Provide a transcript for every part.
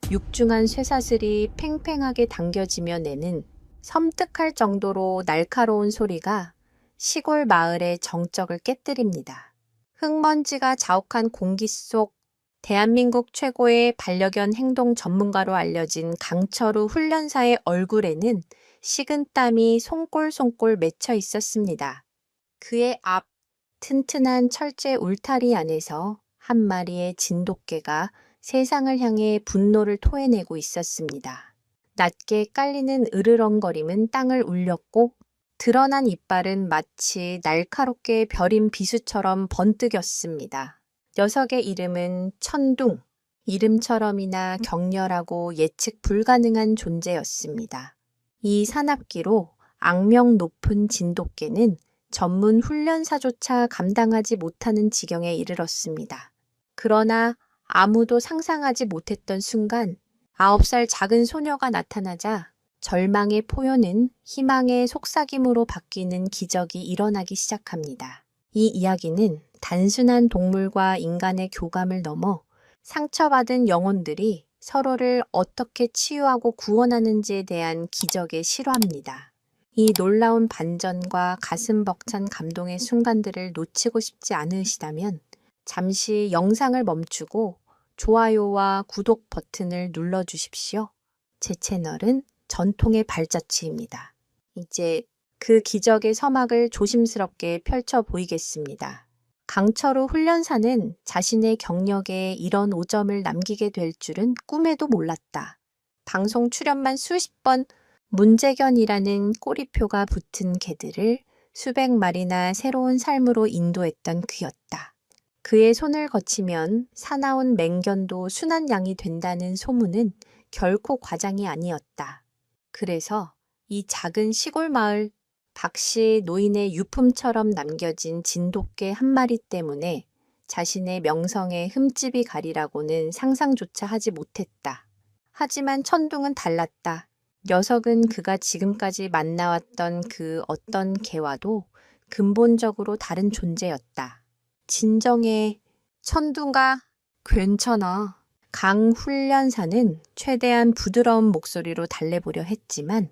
육중한 쇠사슬이 팽팽하게 당겨지며 내는 섬뜩할 정도로 날카로운 소리가 시골 마을의 정적을 깨뜨립니다. 흙먼지가 자욱한 공기 속 대한민국 최고의 반려견 행동 전문가로 알려진 강철우 훈련사의 얼굴에는 식은땀이 송골송골 맺혀 있었습니다. 그의 앞 튼튼한 철제 울타리 안에서 한 마리의 진돗개가 세상을 향해 분노를 토해내고 있었습니다. 낮게 깔리는 으르렁거림은 땅을 울렸고 드러난 이빨은 마치 날카롭게 벼린 비수처럼 번뜩였습니다. 녀석의 이름은 천둥, 이름처럼이나 격렬하고 예측 불가능한 존재였습니다. 이 사납기로 악명 높은 진돗개는 전문 훈련사조차 감당하지 못하는 지경에 이르렀습니다. 그러나 아무도 상상하지 못했던 순간 9살 작은 소녀가 나타나자 절망의 포효는 희망의 속삭임으로 바뀌는 기적이 일어나기 시작합니다. 이 이야기는 단순한 동물과 인간의 교감을 넘어 상처받은 영혼들이 서로를 어떻게 치유하고 구원하는지에 대한 기적에 실화입니다. 이 놀라운 반전과 가슴 벅찬 감동의 순간들을 놓치고 싶지 않으시다면 잠시 영상을 멈추고 좋아요와 구독 버튼을 눌러주십시오. 제 채널은 전통의 발자취입니다. 이제 그 기적의 서막을 조심스럽게 펼쳐 보이겠습니다. 강철우 훈련사는 자신의 경력에 이런 오점을 남기게 될 줄은 꿈에도 몰랐다. 방송 출연만 수십 번 문재견이라는 꼬리표가 붙은 개들을 수백 마리나 새로운 삶으로 인도했던 그였다. 그의 손을 거치면 사나운 맹견도 순한 양이 된다는 소문은 결코 과장이 아니었다. 그래서 이 작은 시골 마을 박씨 노인의 유품처럼 남겨진 진돗개 한 마리 때문에 자신의 명성에 흠집이 가리라고는 상상조차 하지 못했다. 하지만 천둥은 달랐다. 녀석은 그가 지금까지 만나왔던 그 어떤 개와도 근본적으로 다른 존재였다. 진정해, 천둥아, 괜찮아. 강 훈련사는 최대한 부드러운 목소리로 달래보려 했지만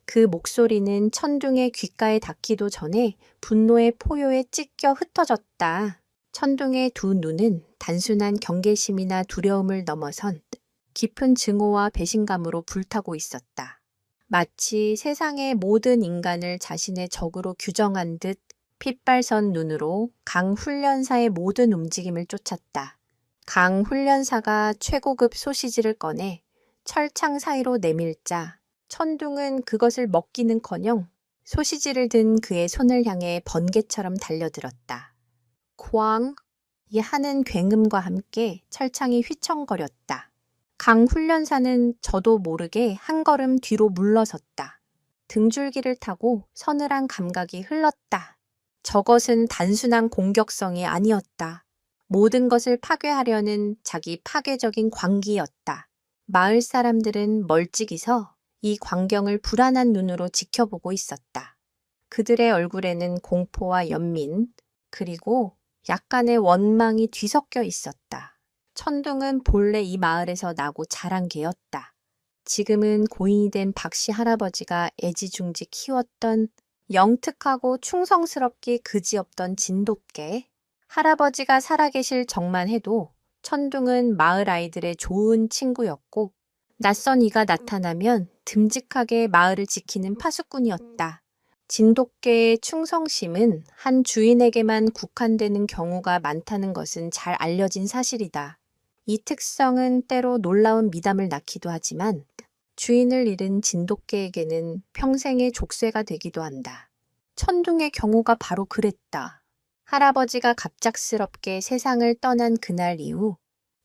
그 목소리는 천둥의 귓가에 닿기도 전에 분노의 포효에 찢겨 흩어졌다. 천둥의 두 눈은 단순한 경계심이나 두려움을 넘어선 깊은 증오와 배신감으로 불타고 있었다. 마치 세상의 모든 인간을 자신의 적으로 규정한 듯 핏발선 눈으로 강 훈련사의 모든 움직임을 쫓았다. 강 훈련사가 최고급 소시지를 꺼내 철창 사이로 내밀자 천둥은 그것을 먹기는커녕 소시지를 든 그의 손을 향해 번개처럼 달려들었다. 쾅! 이 하는 굉음과 함께 철창이 휘청거렸다. 강 훈련사는 저도 모르게 한 걸음 뒤로 물러섰다. 등줄기를 타고 서늘한 감각이 흘렀다. 저것은 단순한 공격성이 아니었다. 모든 것을 파괴하려는 자기 파괴적인 광기였다. 마을 사람들은 멀찍이서 이 광경을 불안한 눈으로 지켜보고 있었다. 그들의 얼굴에는 공포와 연민, 그리고 약간의 원망이 뒤섞여 있었다. 천둥은 본래 이 마을에서 나고 자란 개였다. 지금은 고인이 된 박씨 할아버지가 애지중지 키웠던 영특하고 충성스럽기 그지없던 진돗개. 할아버지가 살아계실 적만 해도 천둥은 마을 아이들의 좋은 친구였고 낯선 이가 나타나면 듬직하게 마을을 지키는 파수꾼이었다. 진돗개의 충성심은 한 주인에게만 국한되는 경우가 많다는 것은 잘 알려진 사실이다. 이 특성은 때로 놀라운 미담을 낳기도 하지만 주인을 잃은 진돗개에게는 평생의 족쇄가 되기도 한다. 천둥의 경우가 바로 그랬다. 할아버지가 갑작스럽게 세상을 떠난 그날 이후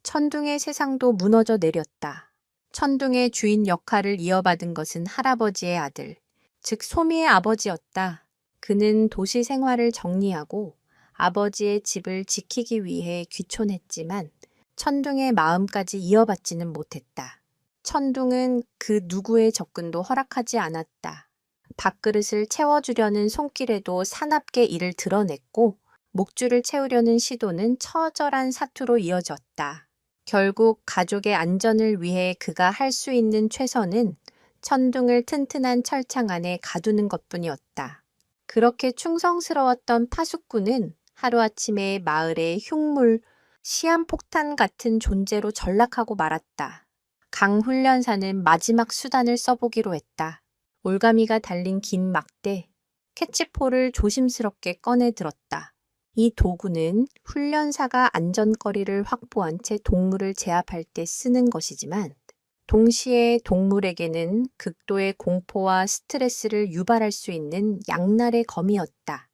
천둥의 세상도 무너져 내렸다. 천둥의 주인 역할을 이어받은 것은 할아버지의 아들, 즉 소미의 아버지였다. 그는 도시 생활을 정리하고 아버지의 집을 지키기 위해 귀촌했지만 천둥의 마음까지 이어받지는 못했다. 천둥은 그 누구의 접근도 허락하지 않았다. 밥그릇을 채워주려는 손길에도 사납게 이를 드러냈고 목줄을 채우려는 시도는 처절한 사투로 이어졌다. 결국 가족의 안전을 위해 그가 할 수 있는 최선은 천둥을 튼튼한 철창 안에 가두는 것뿐이었다. 그렇게 충성스러웠던 파수꾼은 하루아침에 마을의 흉물, 시한폭탄 같은 존재로 전락하고 말았다. 강 훈련사는 마지막 수단을 써보기로 했다. 올가미가 달린 긴 막대, 캐치포를 조심스럽게 꺼내 들었다. 이 도구는 훈련사가 안전거리를 확보한 채 동물을 제압할 때 쓰는 것이지만 동시에 동물에게는 극도의 공포와 스트레스를 유발할 수 있는 양날의 검이었다.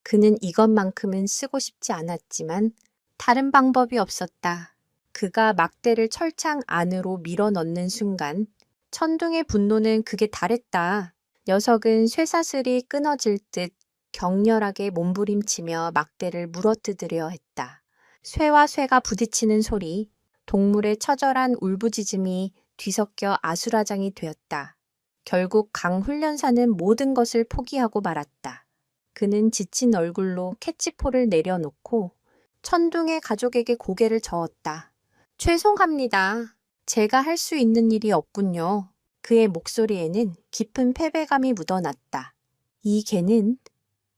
그는 이것만큼은 쓰고 싶지 않았지만 다른 방법이 없었다. 그가 막대를 철창 안으로 밀어 넣는 순간 천둥의 분노는 극에 달했다. 녀석은 쇠사슬이 끊어질 듯 격렬하게 몸부림치며 막대를 물어뜯으려 했다. 쇠와 쇠가 부딪히는 소리, 동물의 처절한 울부짖음이 뒤섞여 아수라장이 되었다. 결국 강 훈련사는 모든 것을 포기하고 말았다. 그는 지친 얼굴로 캐치포를 내려놓고 천둥의 가족에게 고개를 저었다. 죄송합니다. 제가 할 수 있는 일이 없군요. 그의 목소리에는 깊은 패배감이 묻어났다. 이 개는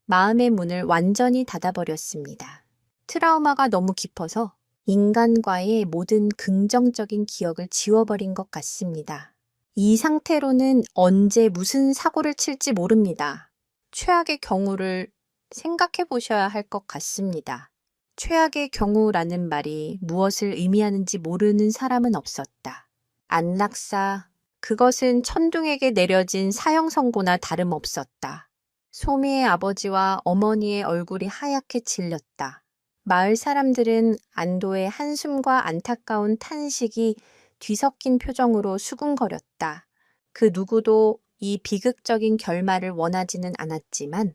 마음의 문을 완전히 닫아버렸습니다. 트라우마가 너무 깊어서 인간과의 모든 긍정적인 기억을 지워버린 것 같습니다. 이 상태로는 언제 무슨 사고를 칠지 모릅니다. 최악의 경우를 생각해 보셔야 할 것 같습니다. 최악의 경우라는 말이 무엇을 의미하는지 모르는 사람은 없었다. 안락사, 그것은 천둥에게 내려진 사형 선고나 다름없었다. 소미의 아버지와 어머니의 얼굴이 하얗게 질렸다. 마을 사람들은 안도의 한숨과 안타까운 탄식이 뒤섞인 표정으로 수군거렸다. 그 누구도 이 비극적인 결말을 원하지는 않았지만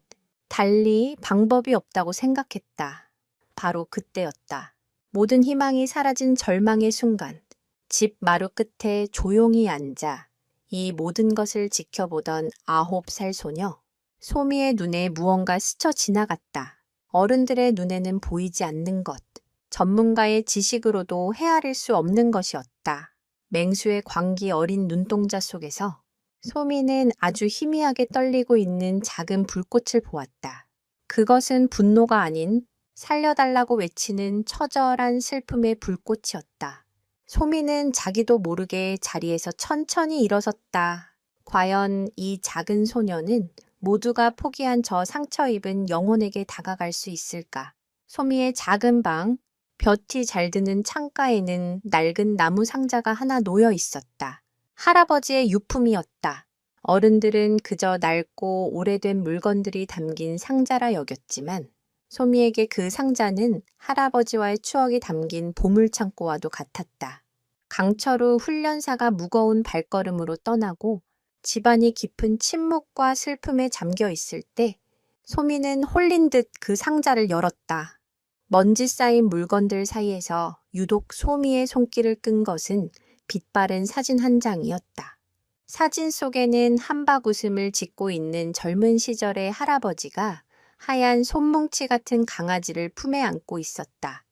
달리 방법이 없다고 생각했다. 바로 그때였다. 모든 희망이 사라진 절망의 순간, 집 마루 끝에 조용히 앉아 이 모든 것을 지켜보던 9살 소녀. 소미의 눈에 무언가 스쳐 지나갔다. 어른들의 눈에는 보이지 않는 것, 전문가의 지식으로도 헤아릴 수 없는 것이었다. 맹수의 광기 어린 눈동자 속에서 소미는 아주 희미하게 떨리고 있는 작은 불꽃을 보았다. 그것은 분노가 아닌 살려달라고 외치는 처절한 슬픔의 불꽃이었다. 소미는 자기도 모르게 자리에서 천천히 일어섰다. 과연 이 작은 소녀는 모두가 포기한 저 상처 입은 영혼에게 다가갈 수 있을까? 소미의 작은 방, 볕이 잘 드는 창가에는 낡은 나무 상자가 하나 놓여 있었다. 할아버지의 유품이었다. 어른들은 그저 낡고 오래된 물건들이 담긴 상자라 여겼지만 소미에게 그 상자는 할아버지와의 추억이 담긴 보물창고와도 같았다. 강철 후 훈련사가 무거운 발걸음으로 떠나고 집안이 깊은 침묵과 슬픔에 잠겨 있을 때 소미는 홀린 듯 그 상자를 열었다. 먼지 쌓인 물건들 사이에서 유독 소미의 손길을 끈 것은 빛바랜 사진 한 장이었다. 사진 속에는 한박 웃음을 짓고 있는 젊은 시절의 할아버지가 하얀 손뭉치 같은 강아지를 품에 안고 있었다.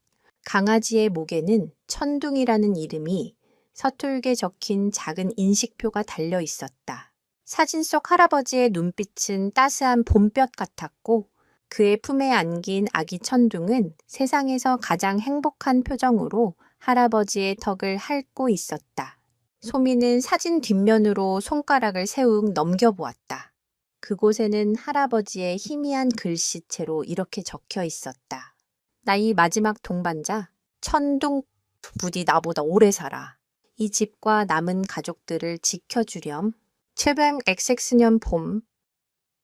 강아지의 목에는 천둥이라는 이름이 서툴게 적힌 작은 인식표가 달려 있었다. 사진 속 할아버지의 눈빛은 따스한 봄볕 같았고 그의 품에 안긴 아기 천둥은 세상에서 가장 행복한 표정으로 할아버지의 턱을 핥고 있었다. 소미는 사진 뒷면으로 손가락을 세욱 넘겨보았다. 그곳에는 할아버지의 희미한 글씨체로 이렇게 적혀 있었다. 나의 마지막 동반자, 천둥, 부디 나보다 오래 살아. 이 집과 남은 가족들을 지켜주렴. 700XX 봄.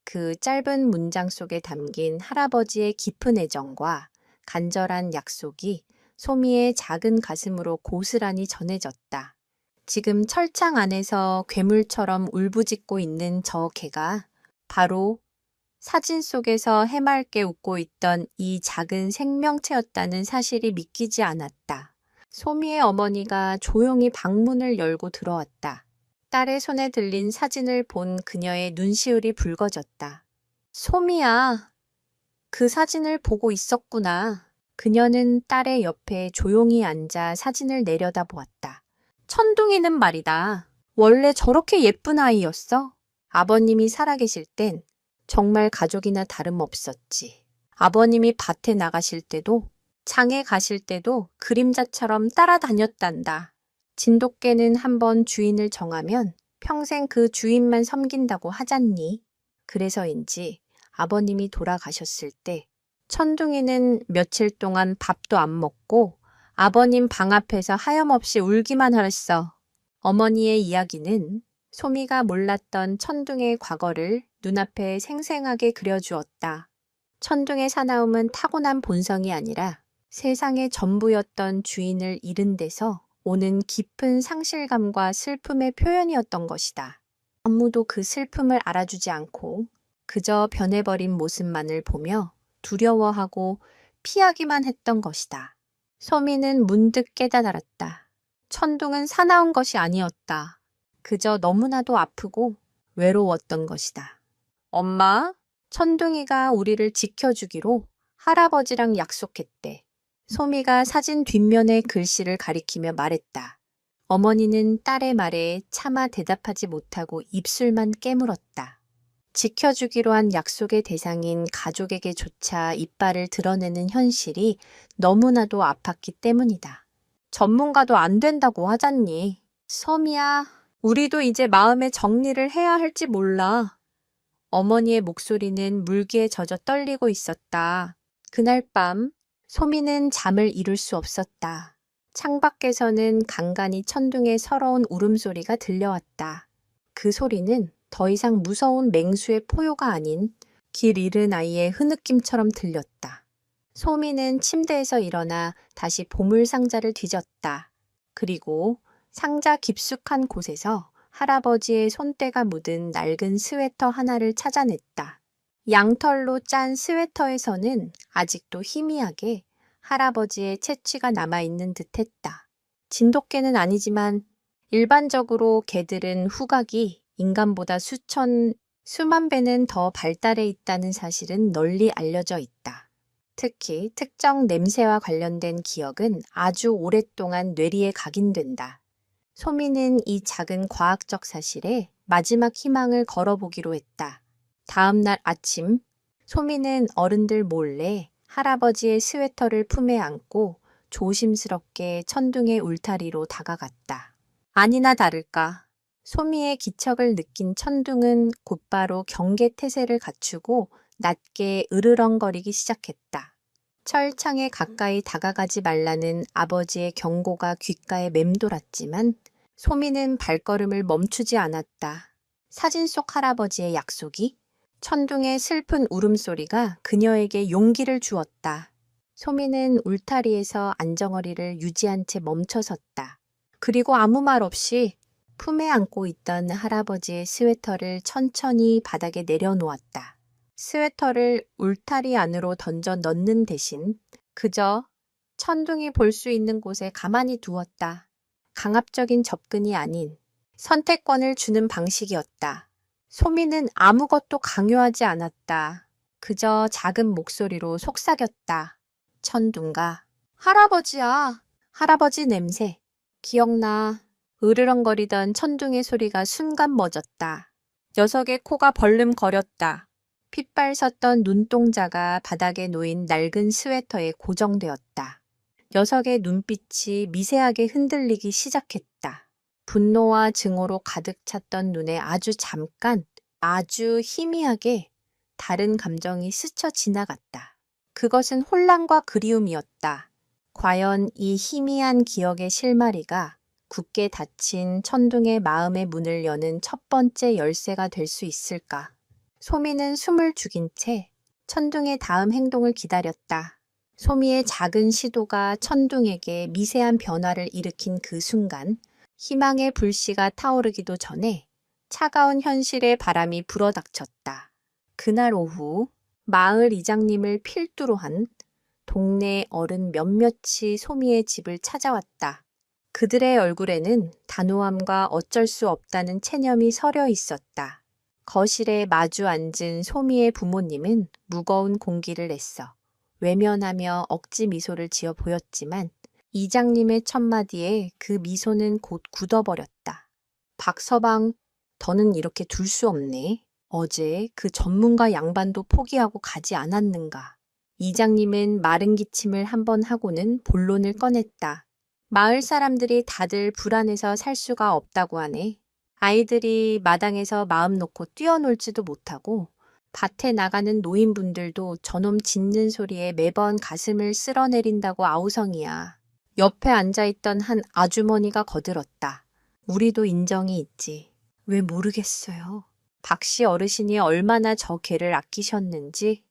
그 짧은 문장 속에 담긴 할아버지의 깊은 애정과 간절한 약속이 소미의 작은 가슴으로 고스란히 전해졌다. 지금 철창 안에서 괴물처럼 울부짖고 있는 저 개가 바로 사진 속에서 해맑게 웃고 있던 이 작은 생명체였다는 사실이 믿기지 않았다. 소미의 어머니가 조용히 방문을 열고 들어왔다. 딸의 손에 들린 사진을 본 그녀의 눈시울이 붉어졌다. 소미야, 그 사진을 보고 있었구나. 그녀는 딸의 옆에 조용히 앉아 사진을 내려다보았다. 천둥이는 말이다. 원래 저렇게 예쁜 아이였어? 아버님이 살아계실 땐 정말 가족이나 다름없었지. 아버님이 밭에 나가실 때도 장에 가실 때도 그림자처럼 따라다녔단다. 진돗개는 한번 주인을 정하면 평생 그 주인만 섬긴다고 하잖니. 그래서인지 아버님이 돌아가셨을 때 천둥이는 며칠 동안 밥도 안 먹고 아버님 방 앞에서 하염없이 울기만 하랬어. 어머니의 이야기는 소미가 몰랐던 천둥의 과거를 눈앞에 생생하게 그려주었다. 천둥의 사나움은 타고난 본성이 아니라 세상의 전부였던 주인을 잃은 데서 오는 깊은 상실감과 슬픔의 표현이었던 것이다. 아무도 그 슬픔을 알아주지 않고 그저 변해버린 모습만을 보며 두려워하고 피하기만 했던 것이다. 소미는 문득 깨달았다. 천둥은 사나운 것이 아니었다. 그저 너무나도 아프고 외로웠던 것이다. 엄마, 천둥이가 우리를 지켜주기로 할아버지랑 약속했대. 소미가 사진 뒷면의 글씨를 가리키며 말했다. 어머니는 딸의 말에 차마 대답하지 못하고 입술만 깨물었다. 지켜주기로 한 약속의 대상인 가족에게조차 이빨을 드러내는 현실이 너무나도 아팠기 때문이다. 전문가도 안 된다고 하잖니. 소미야, 우리도 이제 마음의 정리를 해야 할지 몰라. 어머니의 목소리는 물기에 젖어 떨리고 있었다. 그날 밤 소미는 잠을 이룰 수 없었다. 창밖에서는 간간이 천둥의 서러운 울음소리가 들려왔다. 그 소리는 더 이상 무서운 맹수의 포효가 아닌 길 잃은 아이의 흐느낌처럼 들렸다. 소미는 침대에서 일어나 다시 보물상자를 뒤졌다. 그리고 상자 깊숙한 곳에서 할아버지의 손때가 묻은 낡은 스웨터 하나를 찾아냈다. 양털로 짠 스웨터에서는 아직도 희미하게 할아버지의 채취가 남아있는 듯했다. 진돗개는 아니지만 일반적으로 개들은 후각이 인간보다 수만 배는 더 발달해 있다는 사실은 널리 알려져 있다. 특히 특정 냄새와 관련된 기억은 아주 오랫동안 뇌리에 각인된다. 소미는 이 작은 과학적 사실에 마지막 희망을 걸어보기로 했다. 다음 날 아침, 소미는 어른들 몰래 할아버지의 스웨터를 품에 안고 조심스럽게 천둥의 울타리로 다가갔다. 아니나 다를까, 소미의 기척을 느낀 천둥은 곧바로 경계태세를 갖추고 낮게 으르렁거리기 시작했다. 철창에 가까이 다가가지 말라는 아버지의 경고가 귓가에 맴돌았지만 소미는 발걸음을 멈추지 않았다. 사진 속 할아버지의 약속이 천둥의 슬픈 울음소리가 그녀에게 용기를 주었다. 소미는 울타리에서 안정거리를 유지한 채 멈춰섰다. 그리고 아무 말 없이 품에 안고 있던 할아버지의 스웨터를 천천히 바닥에 내려놓았다. 스웨터를 울타리 안으로 던져 넣는 대신 그저 천둥이 볼 수 있는 곳에 가만히 두었다. 강압적인 접근이 아닌 선택권을 주는 방식이었다. 소미는 아무것도 강요하지 않았다. 그저 작은 목소리로 속삭였다. 천둥가. 할아버지야. 할아버지 냄새. 기억나. 으르렁거리던 천둥의 소리가 순간 멎었다. 녀석의 코가 벌름거렸다. 핏발 섰던 눈동자가 바닥에 놓인 낡은 스웨터에 고정되었다. 녀석의 눈빛이 미세하게 흔들리기 시작했다. 분노와 증오로 가득 찼던 눈에 아주 잠깐, 아주 희미하게 다른 감정이 스쳐 지나갔다. 그것은 혼란과 그리움이었다. 과연 이 희미한 기억의 실마리가 굳게 닫힌 천둥의 마음의 문을 여는 첫 번째 열쇠가 될 수 있을까? 소미는 숨을 죽인 채 천둥의 다음 행동을 기다렸다. 소미의 작은 시도가 천둥에게 미세한 변화를 일으킨 그 순간 희망의 불씨가 타오르기도 전에 차가운 현실의 바람이 불어닥쳤다. 그날 오후 마을 이장님을 필두로 한 동네 어른 몇몇이 소미의 집을 찾아왔다. 그들의 얼굴에는 단호함과 어쩔 수 없다는 체념이 서려 있었다. 거실에 마주 앉은 소미의 부모님은 무거운 공기를 냈어. 외면하며 억지 미소를 지어 보였지만 이장님의 첫마디에 그 미소는 곧 굳어버렸다. 박서방, 더는 이렇게 둘 수 없네. 어제 그 전문가 양반도 포기하고 가지 않았는가. 이장님은 마른 기침을 한번 하고는 본론을 꺼냈다. 마을 사람들이 다들 불안해서 살 수가 없다고 하네. 아이들이 마당에서 마음 놓고 뛰어놀지도 못하고 밭에 나가는 노인분들도 저놈 짖는 소리에 매번 가슴을 쓸어내린다고 아우성이야. 옆에 앉아있던 한 아주머니가 거들었다. 우리도 인정이 있지. 왜 모르겠어요. 박씨 어르신이 얼마나 저 개를 아끼셨는지.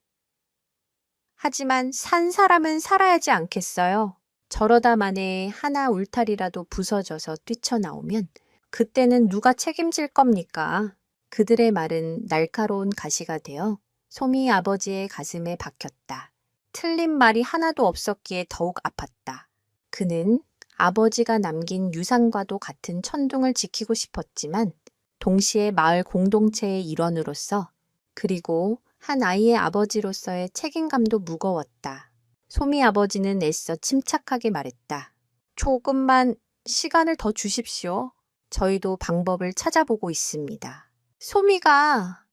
하지만 산 사람은 살아야지 않겠어요. 저러다 만에 하나 울타리라도 부서져서 뛰쳐나오면 그때는 누가 책임질 겁니까? 그들의 말은 날카로운 가시가 되어 소미 아버지의 가슴에 박혔다. 틀린 말이 하나도 없었기에 더욱 아팠다. 그는 아버지가 남긴 유산과도 같은 천둥을 지키고 싶었지만 동시에 마을 공동체의 일원으로서 그리고 한 아이의 아버지로서의 책임감도 무거웠다. 소미 아버지는 애써 침착하게 말했다. 조금만 시간을 더 주십시오. 저희도 방법을 찾아보고 있습니다. 소미가...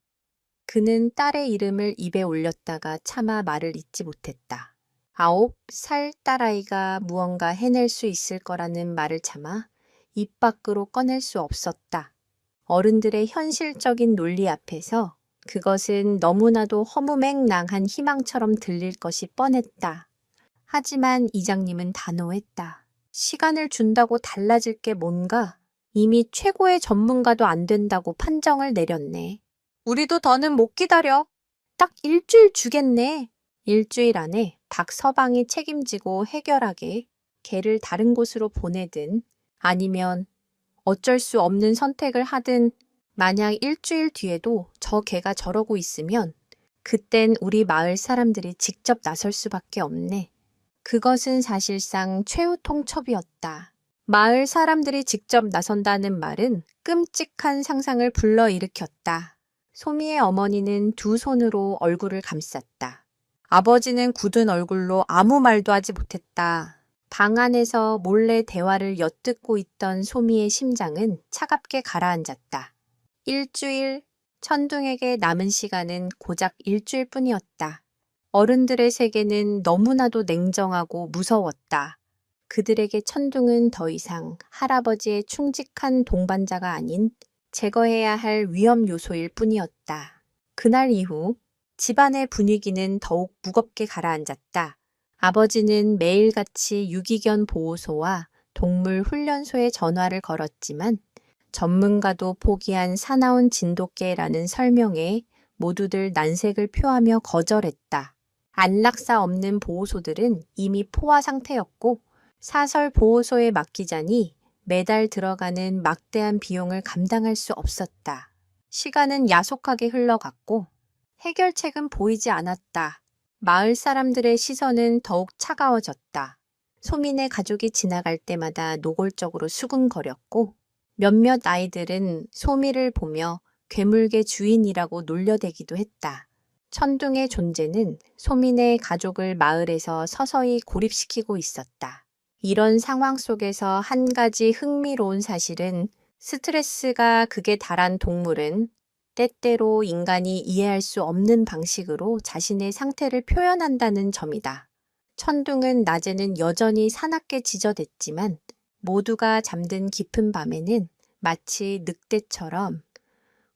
그는 딸의 이름을 입에 올렸다가 차마 말을 잇지 못했다. 9살 딸아이가 무언가 해낼 수 있을 거라는 말을 참아 입 밖으로 꺼낼 수 없었다. 어른들의 현실적인 논리 앞에서 그것은 너무나도 허무맹랑한 희망처럼 들릴 것이 뻔했다. 하지만 이장님은 단호했다. 시간을 준다고 달라질 게 뭔가? 이미 최고의 전문가도 안 된다고 판정을 내렸네. 우리도 더는 못 기다려. 딱 일주일 주겠네. 일주일 안에 박서방이 책임지고 해결하게 개를 다른 곳으로 보내든 아니면 어쩔 수 없는 선택을 하든 만약 일주일 뒤에도 저 개가 저러고 있으면 그땐 우리 마을 사람들이 직접 나설 수밖에 없네. 그것은 사실상 최후 통첩이었다. 마을 사람들이 직접 나선다는 말은 끔찍한 상상을 불러일으켰다. 소미의 어머니는 두 손으로 얼굴을 감쌌다. 아버지는 굳은 얼굴로 아무 말도 하지 못했다. 방 안에서 몰래 대화를 엿듣고 있던 소미의 심장은 차갑게 가라앉았다. 일주일, 천둥에게 남은 시간은 고작 일주일 뿐이었다. 어른들의 세계는 너무나도 냉정하고 무서웠다. 그들에게 천둥은 더 이상 할아버지의 충직한 동반자가 아닌 제거해야 할 위험 요소일 뿐이었다. 그날 이후 집안의 분위기는 더욱 무겁게 가라앉았다. 아버지는 매일같이 유기견 보호소와 동물 훈련소에 전화를 걸었지만 전문가도 포기한 사나운 진돗개라는 설명에 모두들 난색을 표하며 거절했다. 안락사 없는 보호소들은 이미 포화 상태였고 사설 보호소에 맡기자니 매달 들어가는 막대한 비용을 감당할 수 없었다. 시간은 야속하게 흘러갔고 해결책은 보이지 않았다. 마을 사람들의 시선은 더욱 차가워졌다. 소민의 가족이 지나갈 때마다 노골적으로 수군거렸고 몇몇 아이들은 소미를 보며 괴물개 주인이라고 놀려대기도 했다. 천둥의 존재는 소민의 가족을 마을에서 서서히 고립시키고 있었다. 이런 상황 속에서 한 가지 흥미로운 사실은 스트레스가 극에 달한 동물은 때때로 인간이 이해할 수 없는 방식으로 자신의 상태를 표현한다는 점이다. 천둥은 낮에는 여전히 사납게 지저댔지만 모두가 잠든 깊은 밤에는 마치 늑대처럼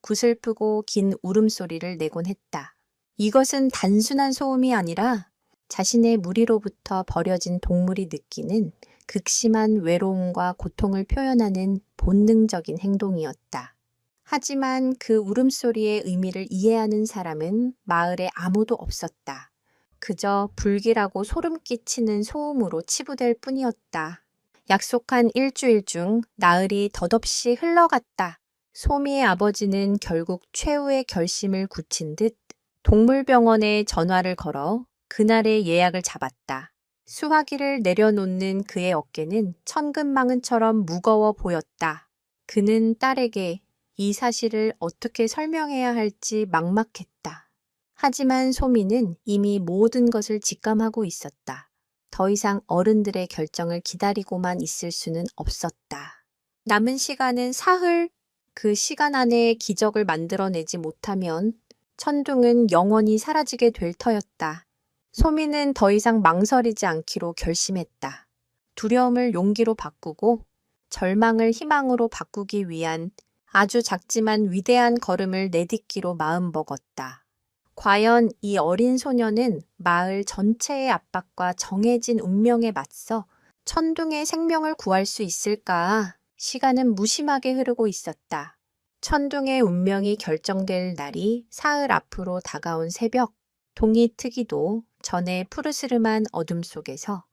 구슬프고 긴 울음소리를 내곤 했다. 이것은 단순한 소음이 아니라 자신의 무리로부터 버려진 동물이 느끼는 극심한 외로움과 고통을 표현하는 본능적인 행동이었다. 하지만 그 울음소리의 의미를 이해하는 사람은 마을에 아무도 없었다. 그저 불길하고 소름 끼치는 소음으로 치부될 뿐이었다. 약속한 일주일 중 나흘이 덧없이 흘러갔다. 소미의 아버지는 결국 최후의 결심을 굳힌 듯 동물병원에 전화를 걸어 그날의 예약을 잡았다. 수화기를 내려놓는 그의 어깨는 천근만근처럼 무거워 보였다. 그는 딸에게 이 사실을 어떻게 설명해야 할지 막막했다. 하지만 소미는 이미 모든 것을 직감하고 있었다. 더 이상 어른들의 결정을 기다리고만 있을 수는 없었다. 남은 시간은 사흘. 그 시간 안에 기적을 만들어내지 못하면 천둥은 영원히 사라지게 될 터였다. 소미는 더 이상 망설이지 않기로 결심했다. 두려움을 용기로 바꾸고 절망을 희망으로 바꾸기 위한 아주 작지만 위대한 걸음을 내딛기로 마음먹었다. 과연 이 어린 소녀는 마을 전체의 압박과 정해진 운명에 맞서 천둥의 생명을 구할 수 있을까? 시간은 무심하게 흐르고 있었다. 천둥의 운명이 결정될 날이 사흘 앞으로 다가온 새벽, 동이 트기도 전에 푸르스름한 어둠 속에서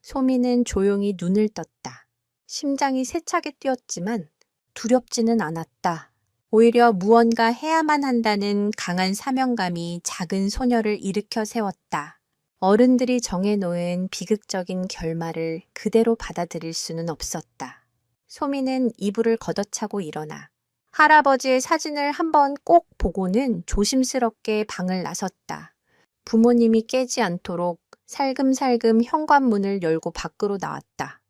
소미는 조용히 눈을 떴다. 심장이 세차게 뛰었지만 두렵지는 않았다. 오히려 무언가 해야만 한다는 강한 사명감이 작은 소녀를 일으켜 세웠다. 어른들이 정해놓은 비극적인 결말을 그대로 받아들일 수는 없었다. 소미는 이불을 걷어차고 일어나 할아버지의 사진을 한번 꼭 보고는 조심스럽게 방을 나섰다. 부모님이 깨지 않도록 살금살금 현관문을 열고 밖으로 나왔다.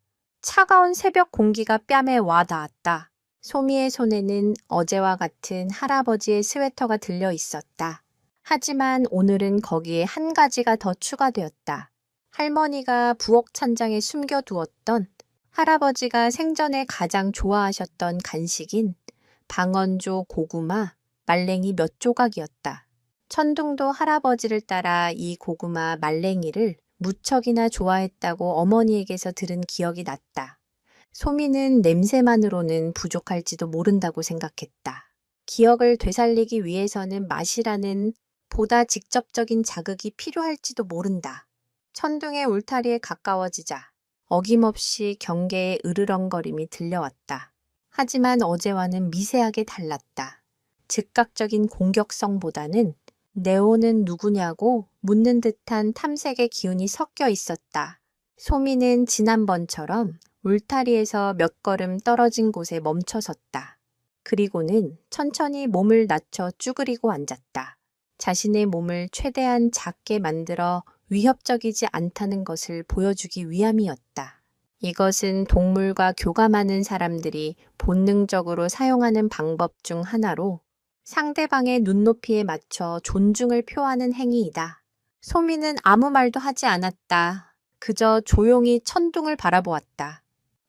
차가운 새벽 공기가 뺨에 와 닿았다. 소미의 손에는 어제와 같은 할아버지의 스웨터가 들려 있었다. 하지만 오늘은 거기에 한 가지가 더 추가되었다. 할머니가 부엌 찬장에 숨겨두었던 할아버지가 생전에 가장 좋아하셨던 간식인 방언조 고구마, 말랭이 몇 조각이었다. 천둥도 할아버지를 따라 이 고구마 말랭이를 무척이나 좋아했다고 어머니에게서 들은 기억이 났다. 소미는 냄새만으로는 부족할지도 모른다고 생각했다. 기억을 되살리기 위해서는 맛이라는 보다 직접적인 자극이 필요할지도 모른다. 천둥의 울타리에 가까워지자 어김없이 경계의 으르렁거림이 들려왔다. 하지만 어제와는 미세하게 달랐다. 즉각적인 공격성보다는 네오는 누구냐고 묻는 듯한 탐색의 기운이 섞여 있었다. 소미는 지난번처럼 울타리에서 몇 걸음 떨어진 곳에 멈춰섰다. 그리고는 천천히 몸을 낮춰 쭈그리고 앉았다. 자신의 몸을 최대한 작게 만들어 위협적이지 않다는 것을 보여주기 위함이었다. 이것은 동물과 교감하는 사람들이 본능적으로 사용하는 방법 중 하나로 상대방의 눈높이에 맞춰 존중을 표하는 행위이다. 소미는 아무 말도 하지 않았다. 그저 조용히 천둥을 바라보았다.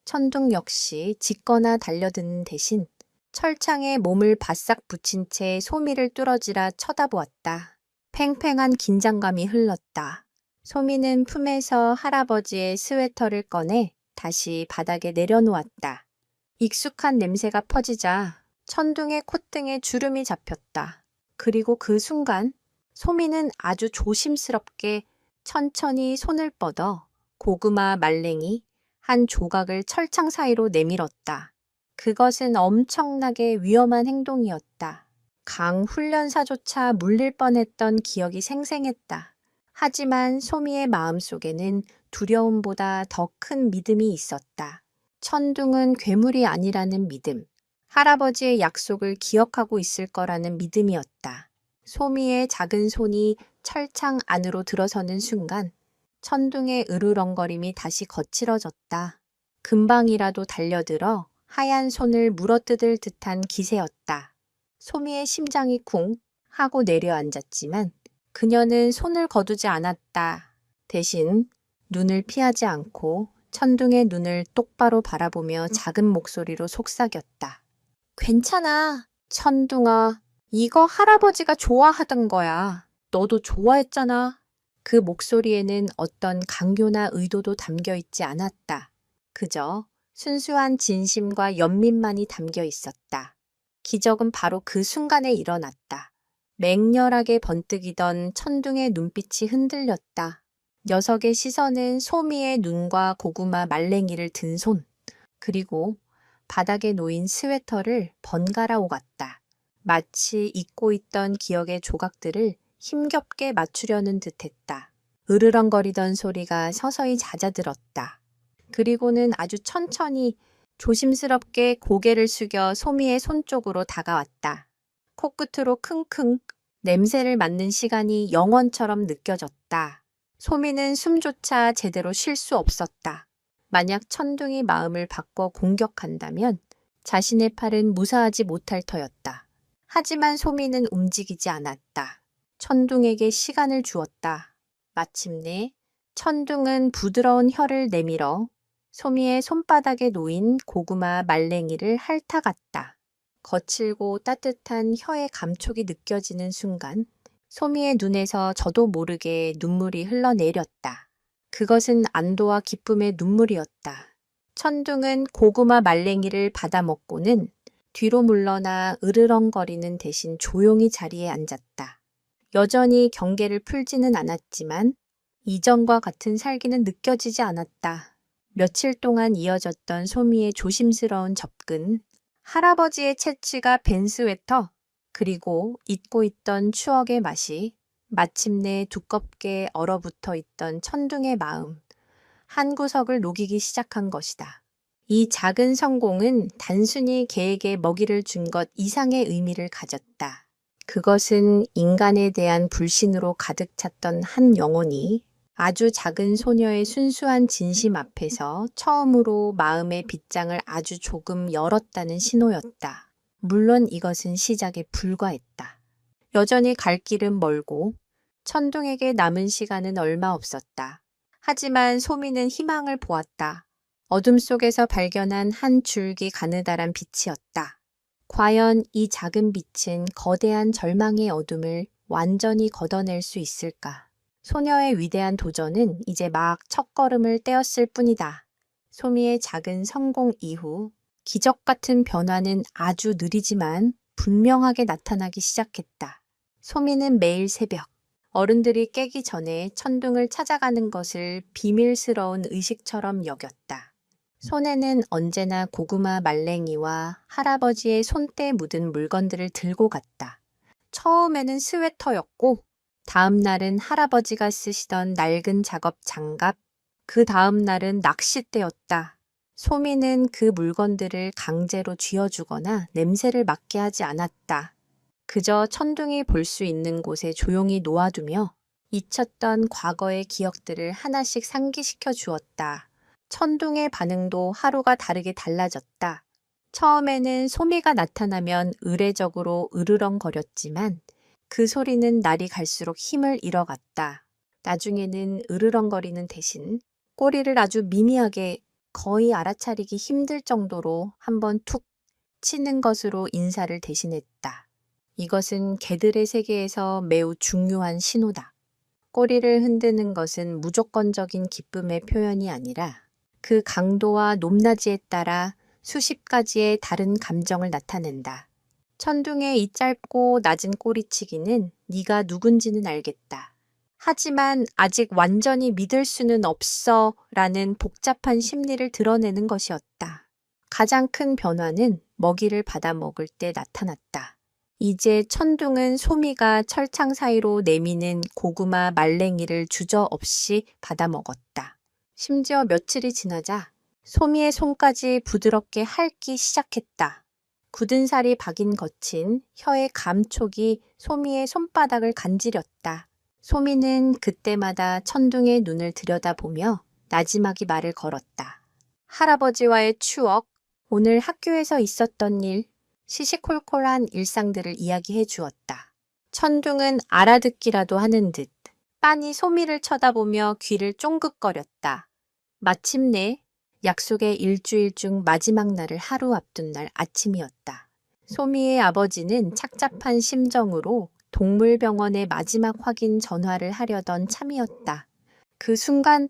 천둥 역시 짖거나 달려드는 대신 철창에 몸을 바싹 붙인 채 소미를 뚫어지라 쳐다보았다. 팽팽한 긴장감이 흘렀다. 소미는 품에서 할아버지의 스웨터를 꺼내 다시 바닥에 내려놓았다. 익숙한 냄새가 퍼지자 천둥의 콧등에 주름이 잡혔다. 그리고 그 순간 소미는 아주 조심스럽게 천천히 손을 뻗어 고구마 말랭이 한 조각을 철창 사이로 내밀었다. 그것은 엄청나게 위험한 행동이었다. 강 훈련사조차 물릴 뻔했던 기억이 생생했다. 하지만 소미의 마음속에는 두려움보다 더 큰 믿음이 있었다. 천둥은 괴물이 아니라는 믿음, 할아버지의 약속을 기억하고 있을 거라는 믿음이었다. 소미의 작은 손이 철창 안으로 들어서는 순간 천둥의 으르렁거림이 다시 거칠어졌다. 금방이라도 달려들어 하얀 손을 물어뜯을 듯한 기세였다. 소미의 심장이 쿵 하고 내려앉았지만 그녀는 손을 거두지 않았다. 대신 눈을 피하지 않고 천둥의 눈을 똑바로 바라보며 작은 목소리로 속삭였다. 괜찮아, 천둥아. 이거 할아버지가 좋아하던 거야. 너도 좋아했잖아. 그 목소리에는 어떤 강요나 의도도 담겨 있지 않았다. 그저 순수한 진심과 연민만이 담겨 있었다. 기적은 바로 그 순간에 일어났다. 맹렬하게 번뜩이던 천둥의 눈빛이 흔들렸다. 녀석의 시선은 소미의 눈과 고구마 말랭이를 든 손, 그리고 바닥에 놓인 스웨터를 번갈아 오갔다. 마치 잊고 있던 기억의 조각들을 힘겹게 맞추려는 듯했다. 으르렁거리던 소리가 서서히 잦아들었다. 그리고는 아주 천천히 조심스럽게 고개를 숙여 소미의 손 쪽으로 다가왔다. 코끝으로 킁킁 냄새를 맡는 시간이 영원처럼 느껴졌다. 소미는 숨조차 제대로 쉴 수 없었다. 만약 천둥이 마음을 바꿔 공격한다면 자신의 팔은 무사하지 못할 터였다. 하지만 소미는 움직이지 않았다. 천둥에게 시간을 주었다. 마침내 천둥은 부드러운 혀를 내밀어 소미의 손바닥에 놓인 고구마 말랭이를 핥아갔다. 거칠고 따뜻한 혀의 감촉이 느껴지는 순간 소미의 눈에서 저도 모르게 눈물이 흘러내렸다. 그것은 안도와 기쁨의 눈물이었다. 천둥은 고구마 말랭이를 받아먹고는 뒤로 물러나 으르렁거리는 대신 조용히 자리에 앉았다. 여전히 경계를 풀지는 않았지만 이전과 같은 살기는 느껴지지 않았다. 며칠 동안 이어졌던 소미의 조심스러운 접근, 할아버지의 채취가 벤 스웨터, 그리고 잊고 있던 추억의 맛이 마침내 두껍게 얼어붙어 있던 천둥의 마음, 한 구석을 녹이기 시작한 것이다. 이 작은 성공은 단순히 개에게 먹이를 준 것 이상의 의미를 가졌다. 그것은 인간에 대한 불신으로 가득 찼던 한 영혼이 아주 작은 소녀의 순수한 진심 앞에서 처음으로 마음의 빗장을 아주 조금 열었다는 신호였다. 물론 이것은 시작에 불과했다. 여전히 갈 길은 멀고 천둥에게 남은 시간은 얼마 없었다. 하지만 소미는 희망을 보았다. 어둠 속에서 발견한 한 줄기 가느다란 빛이었다. 과연 이 작은 빛은 거대한 절망의 어둠을 완전히 걷어낼 수 있을까? 소녀의 위대한 도전은 이제 막 첫걸음을 떼었을 뿐이다. 소미의 작은 성공 이후 기적 같은 변화는 아주 느리지만 분명하게 나타나기 시작했다. 소미는 매일 새벽, 어른들이 깨기 전에 천둥을 찾아가는 것을 비밀스러운 의식처럼 여겼다. 손에는 언제나 고구마 말랭이와 할아버지의 손때 묻은 물건들을 들고 갔다. 처음에는 스웨터였고, 다음 날은 할아버지가 쓰시던 낡은 작업 장갑, 그 다음 날은 낚싯대였다. 소미는 그 물건들을 강제로 쥐어주거나 냄새를 맡게 하지 않았다. 그저 천둥이 볼 수 있는 곳에 조용히 놓아두며 잊혔던 과거의 기억들을 하나씩 상기시켜 주었다. 천둥의 반응도 하루가 다르게 달라졌다. 처음에는 소미가 나타나면 의례적으로 으르렁거렸지만 그 소리는 날이 갈수록 힘을 잃어갔다. 나중에는 으르렁거리는 대신 꼬리를 아주 미미하게 거의 알아차리기 힘들 정도로 한번 툭 치는 것으로 인사를 대신했다. 이것은 개들의 세계에서 매우 중요한 신호다. 꼬리를 흔드는 것은 무조건적인 기쁨의 표현이 아니라 그 강도와 높낮이에 따라 수십 가지의 다른 감정을 나타낸다. 천둥의 이 짧고 낮은 꼬리치기는 네가 누군지는 알겠다. 하지만 아직 완전히 믿을 수는 없어 라는 복잡한 심리를 드러내는 것이었다. 가장 큰 변화는 먹이를 받아 먹을 때 나타났다. 이제 천둥은 소미가 철창 사이로 내미는 고구마 말랭이를 주저없이 받아 먹었다. 심지어 며칠이 지나자 소미의 손까지 부드럽게 핥기 시작했다. 굳은 살이 박인 거친 혀의 감촉이 소미의 손바닥을 간지렸다. 소미는 그때마다 천둥의 눈을 들여다보며 나지막이 말을 걸었다. 할아버지와의 추억, 오늘 학교에서 있었던 일, 시시콜콜한 일상들을 이야기해 주었다. 천둥은 알아듣기라도 하는 듯 빤히 소미를 쳐다보며 귀를 쫑긋거렸다. 마침내 약속의 일주일 중 마지막 날을 하루 앞둔 날 아침이었다. 소미의 아버지는 착잡한 심정으로 동물병원의 마지막 확인 전화를 하려던 참이었다. 그 순간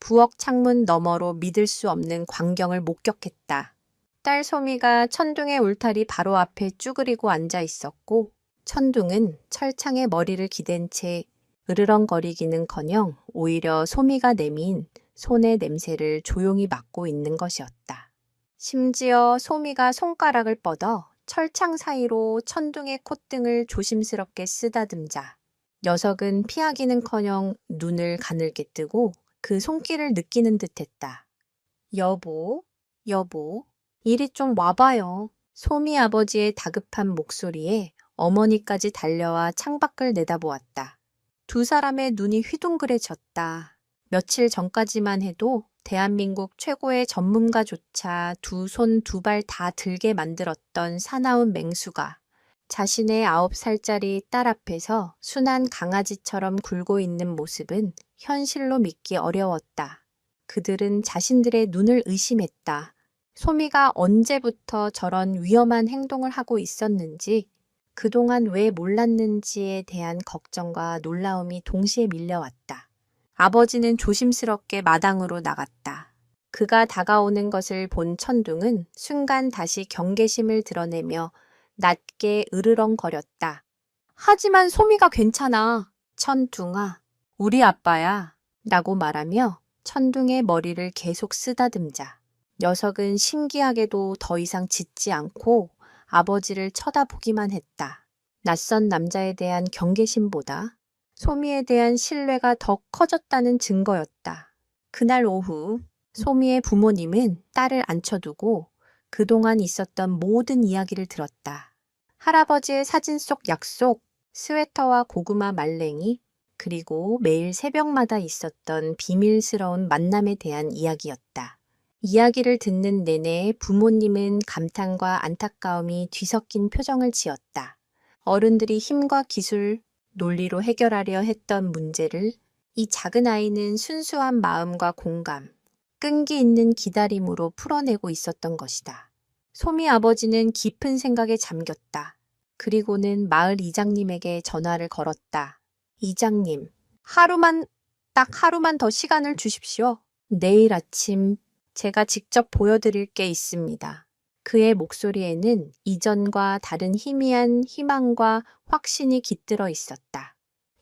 부엌 창문 너머로 믿을 수 없는 광경을 목격했다. 딸 소미가 천둥의 울타리 바로 앞에 쭈그리고 앉아 있었고 천둥은 철창에 머리를 기댄 채 으르렁거리기는커녕 오히려 소미가 내민 손의 냄새를 조용히 맡고 있는 것이었다. 심지어 소미가 손가락을 뻗어 철창 사이로 천둥의 콧등을 조심스럽게 쓰다듬자 녀석은 피하기는커녕 눈을 가늘게 뜨고 그 손길을 느끼는 듯했다. 여보, 여보, 이리 좀 와봐요. 소미 아버지의 다급한 목소리에 어머니까지 달려와 창밖을 내다보았다. 두 사람의 눈이 휘둥그레졌다. 며칠 전까지만 해도 대한민국 최고의 전문가조차 두 손 두 발 다 들게 만들었던 사나운 맹수가 자신의 9살짜리 딸 앞에서 순한 강아지처럼 굴고 있는 모습은 현실로 믿기 어려웠다. 그들은 자신들의 눈을 의심했다. 소미가 언제부터 저런 위험한 행동을 하고 있었는지, 그동안 왜 몰랐는지에 대한 걱정과 놀라움이 동시에 밀려왔다. 아버지는 조심스럽게 마당으로 나갔다. 그가 다가오는 것을 본 천둥은 순간 다시 경계심을 드러내며 낮게 으르렁거렸다. 하지만 소미가 괜찮아. 천둥아, 우리 아빠야. 라고 말하며 천둥의 머리를 계속 쓰다듬자. 녀석은 신기하게도 더 이상 짖지 않고 아버지를 쳐다보기만 했다. 낯선 남자에 대한 경계심보다 소미에 대한 신뢰가 더 커졌다는 증거였다. 그날 오후 소미의 부모님은 딸을 앉혀두고 그동안 있었던 모든 이야기를 들었다. 할아버지의 사진 속 약속, 스웨터와 고구마 말랭이, 그리고 매일 새벽마다 있었던 비밀스러운 만남에 대한 이야기였다. 이야기를 듣는 내내 부모님은 감탄과 안타까움이 뒤섞인 표정을 지었다. 어른들이 힘과 기술, 논리로 해결하려 했던 문제를 이 작은 아이는 순수한 마음과 공감, 끈기 있는 기다림으로 풀어내고 있었던 것이다. 소미 아버지는 깊은 생각에 잠겼다. 그리고는 마을 이장님에게 전화를 걸었다. 이장님, 딱 하루만 더 시간을 주십시오. 내일 아침 제가 직접 보여드릴 게 있습니다. 그의 목소리에는 이전과 다른 희미한 희망과 확신이 깃들어 있었다.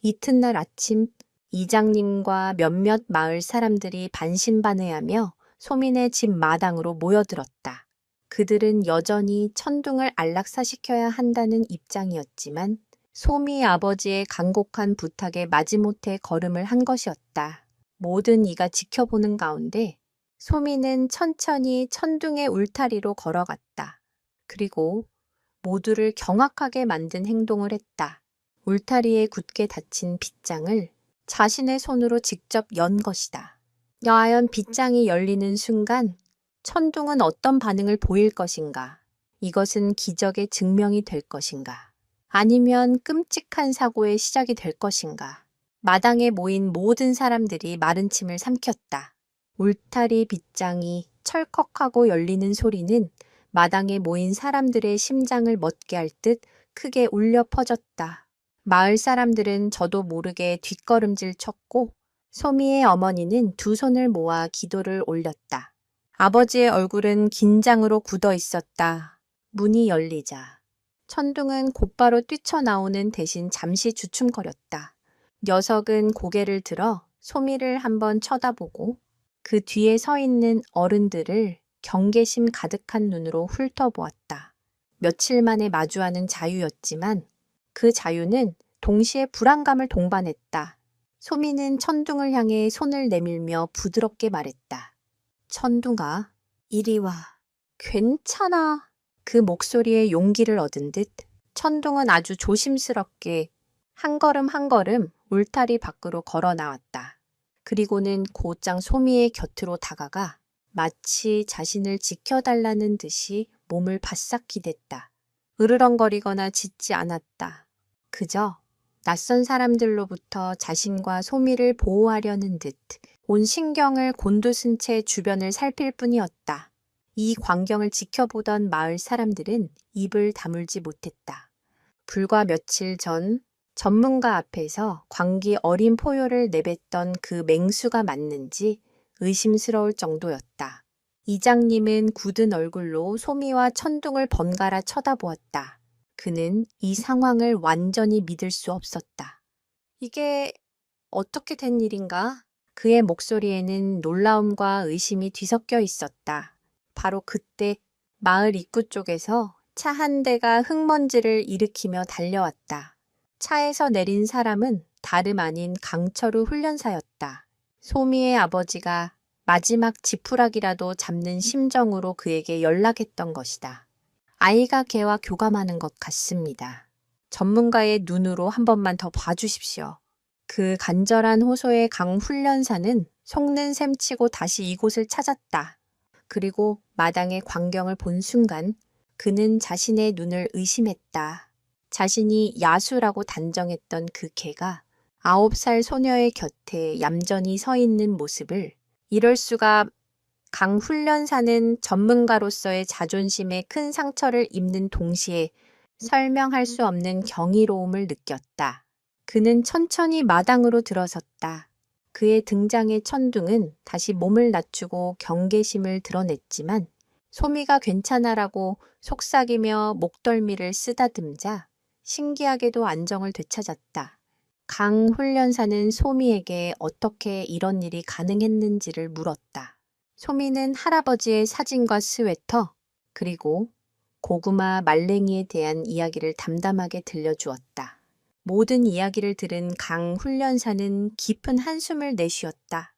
이튿날 아침 이장님과 몇몇 마을 사람들이 반신반의하며 소민의 집 마당으로 모여들었다. 그들은 여전히 천둥을 안락사시켜야 한다는 입장이었지만 소미 아버지의 간곡한 부탁에 마지못해 걸음을 한 것이었다. 모든 이가 지켜보는 가운데 소미는 천천히 천둥의 울타리로 걸어갔다. 그리고 모두를 경악하게 만든 행동을 했다. 울타리에 굳게 닫힌 빗장을 자신의 손으로 직접 연 것이다. 과연 빗장이 열리는 순간 천둥은 어떤 반응을 보일 것인가? 이것은 기적의 증명이 될 것인가? 아니면 끔찍한 사고의 시작이 될 것인가? 마당에 모인 모든 사람들이 마른 침을 삼켰다. 울타리 빗장이 철컥하고 열리는 소리는 마당에 모인 사람들의 심장을 멎게 할 듯 크게 울려 퍼졌다. 마을 사람들은 저도 모르게 뒷걸음질 쳤고 소미의 어머니는 두 손을 모아 기도를 올렸다. 아버지의 얼굴은 긴장으로 굳어 있었다. 문이 열리자 천둥은 곧바로 뛰쳐나오는 대신 잠시 주춤거렸다. 녀석은 고개를 들어 소미를 한번 쳐다보고 그 뒤에 서 있는 어른들을 경계심 가득한 눈으로 훑어보았다. 며칠 만에 마주하는 자유였지만 그 자유는 동시에 불안감을 동반했다. 소미는 천둥을 향해 손을 내밀며 부드럽게 말했다. 천둥아, 이리 와. 괜찮아. 그 목소리에 용기를 얻은 듯 천둥은 아주 조심스럽게 한 걸음 한 걸음 울타리 밖으로 걸어 나왔다. 그리고는 곧장 소미의 곁으로 다가가 마치 자신을 지켜달라는 듯이 몸을 바싹 기댔다. 으르렁거리거나 짖지 않았다. 그저 낯선 사람들로부터 자신과 소미를 보호하려는 듯 온 신경을 곤두쓴 채 주변을 살필 뿐이었다. 이 광경을 지켜보던 마을 사람들은 입을 다물지 못했다. 불과 며칠 전 전문가 앞에서 광기 어린 포효를 내뱉던 그 맹수가 맞는지 의심스러울 정도였다. 이장님은 굳은 얼굴로 소미와 천둥을 번갈아 쳐다보았다. 그는 이 상황을 완전히 믿을 수 없었다. 이게 어떻게 된 일인가? 그의 목소리에는 놀라움과 의심이 뒤섞여 있었다. 바로 그때 마을 입구 쪽에서 차 한 대가 흙먼지를 일으키며 달려왔다. 차에서 내린 사람은 다름 아닌 강철우 훈련사였다. 소미의 아버지가 마지막 지푸라기라도 잡는 심정으로 그에게 연락했던 것이다. 아이가 개와 교감하는 것 같습니다. 전문가의 눈으로 한 번만 더 봐주십시오. 그 간절한 호소에 강 훈련사는 속는 셈치고 다시 이곳을 찾았다. 그리고 마당의 광경을 본 순간 그는 자신의 눈을 의심했다. 자신이 야수라고 단정했던 그 개가 9살 소녀의 곁에 얌전히 서 있는 모습을 이럴 수가. 강 훈련사는 전문가로서의 자존심에 큰 상처를 입는 동시에 설명할 수 없는 경이로움을 느꼈다. 그는 천천히 마당으로 들어섰다. 그의 등장에 천둥은 다시 몸을 낮추고 경계심을 드러냈지만 소미가 괜찮아라고 속삭이며 목덜미를 쓰다듬자 신기하게도 안정을 되찾았다. 강 훈련사는 소미에게 어떻게 이런 일이 가능했는지를 물었다. 소미는 할아버지의 사진과 스웨터, 그리고 고구마 말랭이에 대한 이야기를 담담하게 들려주었다. 모든 이야기를 들은 강 훈련사는 깊은 한숨을 내쉬었다.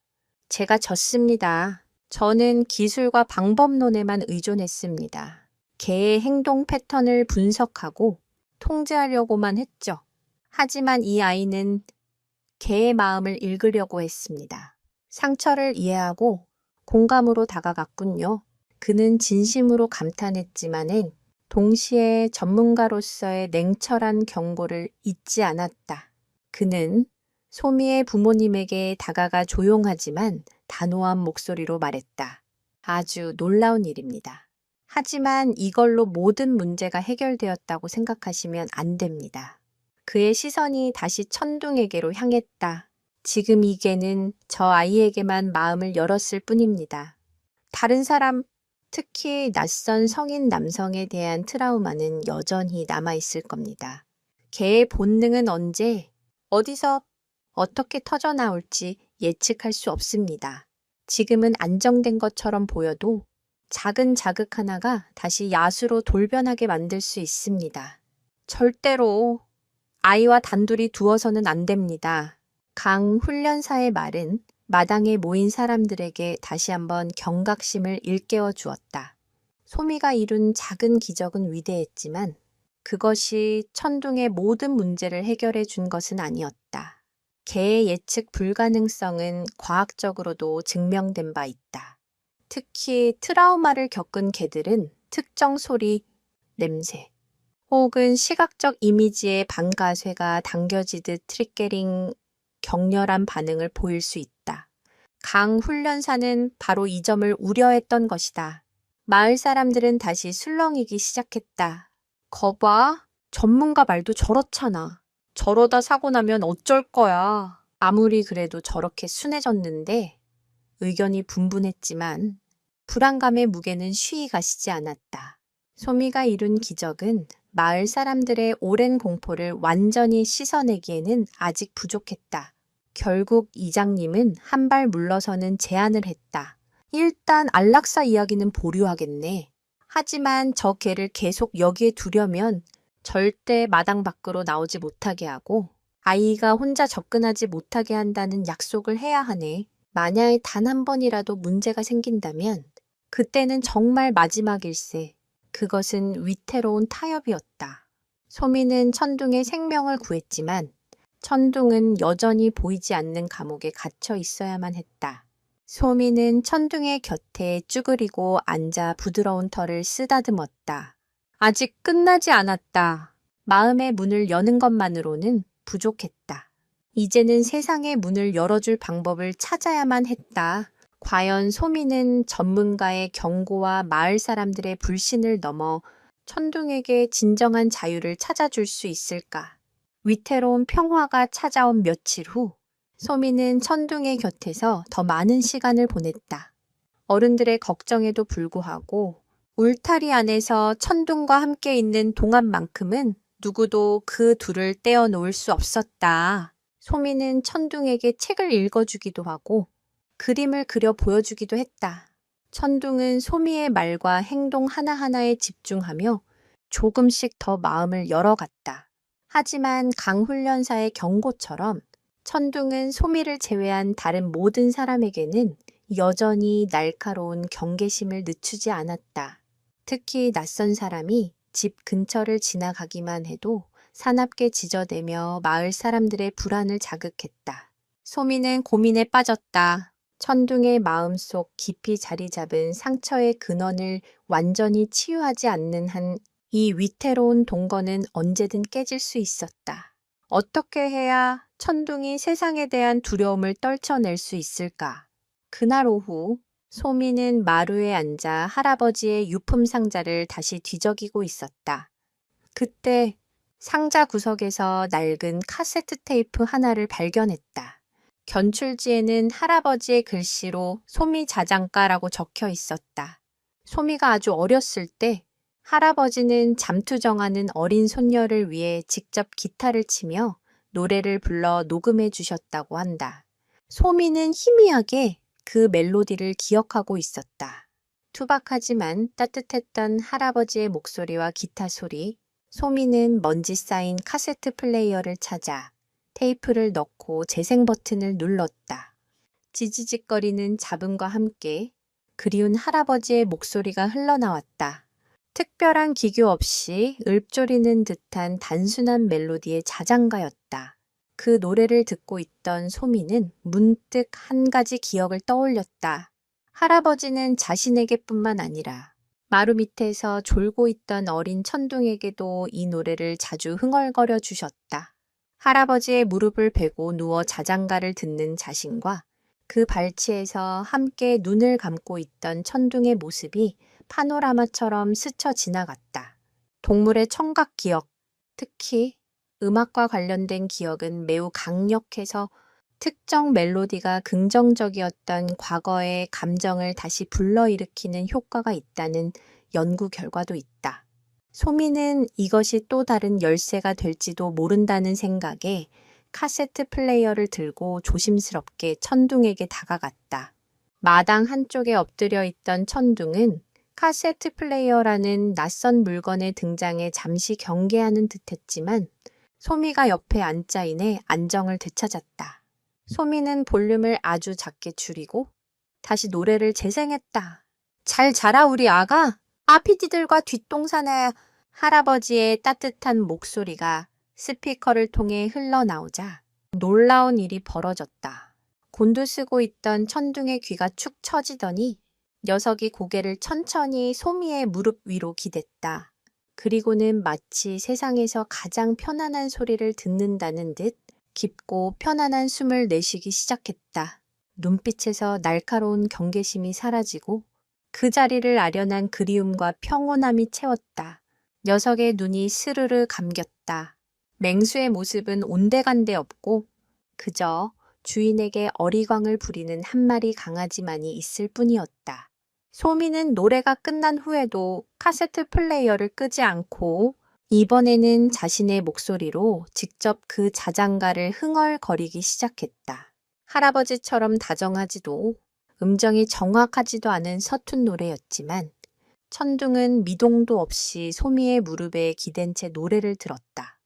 제가 졌습니다. 저는 기술과 방법론에만 의존했습니다. 개의 행동 패턴을 분석하고 통제하려고만 했죠. 하지만 이 아이는 개의 마음을 읽으려고 했습니다. 상처를 이해하고 공감으로 다가갔군요. 그는 진심으로 감탄했지만은 동시에 전문가로서의 냉철한 경고를 잊지 않았다. 그는 소미의 부모님에게 다가가 조용하지만 단호한 목소리로 말했다. 아주 놀라운 일입니다. 하지만 이걸로 모든 문제가 해결되었다고 생각하시면 안 됩니다. 그의 시선이 다시 천둥에게로 향했다. 지금 이 개는 저 아이에게만 마음을 열었을 뿐입니다. 다른 사람, 특히 낯선 성인 남성에 대한 트라우마는 여전히 남아있을 겁니다. 개의 본능은 언제, 어디서, 어떻게 터져나올지 예측할 수 없습니다. 지금은 안정된 것처럼 보여도 작은 자극 하나가 다시 야수로 돌변하게 만들 수 있습니다. 절대로 아이와 단둘이 두어서는 안 됩니다. 강 훈련사의 말은 마당에 모인 사람들에게 다시 한번 경각심을 일깨워 주었다. 소미가 이룬 작은 기적은 위대했지만 그것이 천둥의 모든 문제를 해결해 준 것은 아니었다. 개의 예측 불가능성은 과학적으로도 증명된 바 있다. 특히 트라우마를 겪은 개들은 특정 소리, 냄새, 혹은 시각적 이미지의 반가쇠가 당겨지듯 트리게링 격렬한 반응을 보일 수 있다. 강 훈련사는 바로 이 점을 우려했던 것이다. 마을 사람들은 다시 술렁이기 시작했다. 거봐, 전문가 말도 저렇잖아. 저러다 사고 나면 어쩔 거야. 아무리 그래도 저렇게 순해졌는데 의견이 분분했지만 불안감의 무게는 쉬이 가시지 않았다. 소미가 이룬 기적은 마을 사람들의 오랜 공포를 완전히 씻어내기에는 아직 부족했다. 결국 이장님은 한 발 물러서는 제안을 했다. 일단 안락사 이야기는 보류하겠네. 하지만 저 개를 계속 여기에 두려면 절대 마당 밖으로 나오지 못하게 하고 아이가 혼자 접근하지 못하게 한다는 약속을 해야 하네. 만약 단 한 번이라도 문제가 생긴다면 그때는 정말 마지막일세. 그것은 위태로운 타협이었다. 소미는 천둥의 생명을 구했지만 천둥은 여전히 보이지 않는 감옥에 갇혀 있어야만 했다. 소미는 천둥의 곁에 쭈그리고 앉아 부드러운 털을 쓰다듬었다. 아직 끝나지 않았다. 마음의 문을 여는 것만으로는 부족했다. 이제는 세상의 문을 열어줄 방법을 찾아야만 했다. 과연 소미는 전문가의 경고와 마을 사람들의 불신을 넘어 천둥에게 진정한 자유를 찾아줄 수 있을까? 위태로운 평화가 찾아온 며칠 후, 소미는 천둥의 곁에서 더 많은 시간을 보냈다. 어른들의 걱정에도 불구하고 울타리 안에서 천둥과 함께 있는 동안만큼은 누구도 그 둘을 떼어놓을 수 없었다. 소미는 천둥에게 책을 읽어주기도 하고 그림을 그려 보여주기도 했다. 천둥은 소미의 말과 행동 하나하나에 집중하며 조금씩 더 마음을 열어갔다. 하지만 강 훈련사의 경고처럼 천둥은 소미를 제외한 다른 모든 사람에게는 여전히 날카로운 경계심을 늦추지 않았다. 특히 낯선 사람이 집 근처를 지나가기만 해도 사납게 짖어대며 마을 사람들의 불안을 자극했다. 소미는 고민에 빠졌다. 천둥의 마음속 깊이 자리 잡은 상처의 근원을 완전히 치유하지 않는 한 이 위태로운 동거는 언제든 깨질 수 있었다. 어떻게 해야 천둥이 세상에 대한 두려움을 떨쳐낼 수 있을까? 그날 오후 소미는 마루에 앉아 할아버지의 유품 상자를 다시 뒤적이고 있었다. 그때 상자 구석에서 낡은 카세트 테이프 하나를 발견했다. 견출지에는 할아버지의 글씨로 소미 자장가라고 적혀 있었다. 소미가 아주 어렸을 때 할아버지는 잠투정하는 어린 손녀를 위해 직접 기타를 치며 노래를 불러 녹음해 주셨다고 한다. 소미는 희미하게 그 멜로디를 기억하고 있었다. 투박하지만 따뜻했던 할아버지의 목소리와 기타 소리, 소미는 먼지 쌓인 카세트 플레이어를 찾아 테이프를 넣고 재생 버튼을 눌렀다. 지지직거리는 잡음과 함께 그리운 할아버지의 목소리가 흘러나왔다. 특별한 기교 없이 읊조리는 듯한 단순한 멜로디의 자장가였다. 그 노래를 듣고 있던 소미는 문득 한 가지 기억을 떠올렸다. 할아버지는 자신에게뿐만 아니라 마루 밑에서 졸고 있던 어린 천둥에게도 이 노래를 자주 흥얼거려 주셨다. 할아버지의 무릎을 베고 누워 자장가를 듣는 자신과 그 발치에서 함께 눈을 감고 있던 천둥의 모습이 파노라마처럼 스쳐 지나갔다. 동물의 청각 기억, 특히 음악과 관련된 기억은 매우 강력해서 특정 멜로디가 긍정적이었던 과거의 감정을 다시 불러일으키는 효과가 있다는 연구 결과도 있다. 소미는 이것이 또 다른 열쇠가 될지도 모른다는 생각에 카세트 플레이어를 들고 조심스럽게 천둥에게 다가갔다. 마당 한쪽에 엎드려 있던 천둥은 카세트 플레이어라는 낯선 물건의 등장에 잠시 경계하는 듯했지만 소미가 옆에 앉자 이내 안정을 되찾았다. 소미는 볼륨을 아주 작게 줄이고 다시 노래를 재생했다. 잘 자라 우리 아가? 아피디들과 뒷동산에 할아버지의 따뜻한 목소리가 스피커를 통해 흘러나오자 놀라운 일이 벌어졌다. 곤두쓰고 있던 천둥의 귀가 축 처지더니 녀석이 고개를 천천히 소미의 무릎 위로 기댔다. 그리고는 마치 세상에서 가장 편안한 소리를 듣는다는 듯 깊고 편안한 숨을 내쉬기 시작했다. 눈빛에서 날카로운 경계심이 사라지고 그 자리를 아련한 그리움과 평온함이 채웠다. 녀석의 눈이 스르르 감겼다. 맹수의 모습은 온데간데 없고 그저 주인에게 어리광을 부리는 한 마리 강아지만이 있을 뿐이었다. 소미는 노래가 끝난 후에도 카세트 플레이어를 끄지 않고 이번에는 자신의 목소리로 직접 그 자장가를 흥얼거리기 시작했다. 할아버지처럼 다정하지도 음정이 정확하지도 않은 서툰 노래였지만 천둥은 미동도 없이 소미의 무릎에 기댄 채 노래를 들었다.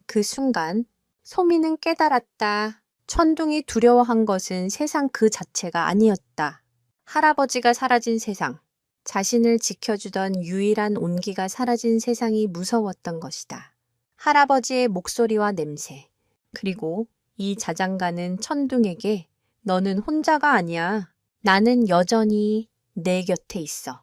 그 순간 소미는 깨달았다. 천둥이 두려워한 것은 세상 그 자체가 아니었다. 할아버지가 사라진 세상, 자신을 지켜주던 유일한 온기가 사라진 세상이 무서웠던 것이다. 할아버지의 목소리와 냄새, 그리고 이 자장가는 천둥에게 너는 혼자가 아니야. 나는 여전히 내 곁에 있어.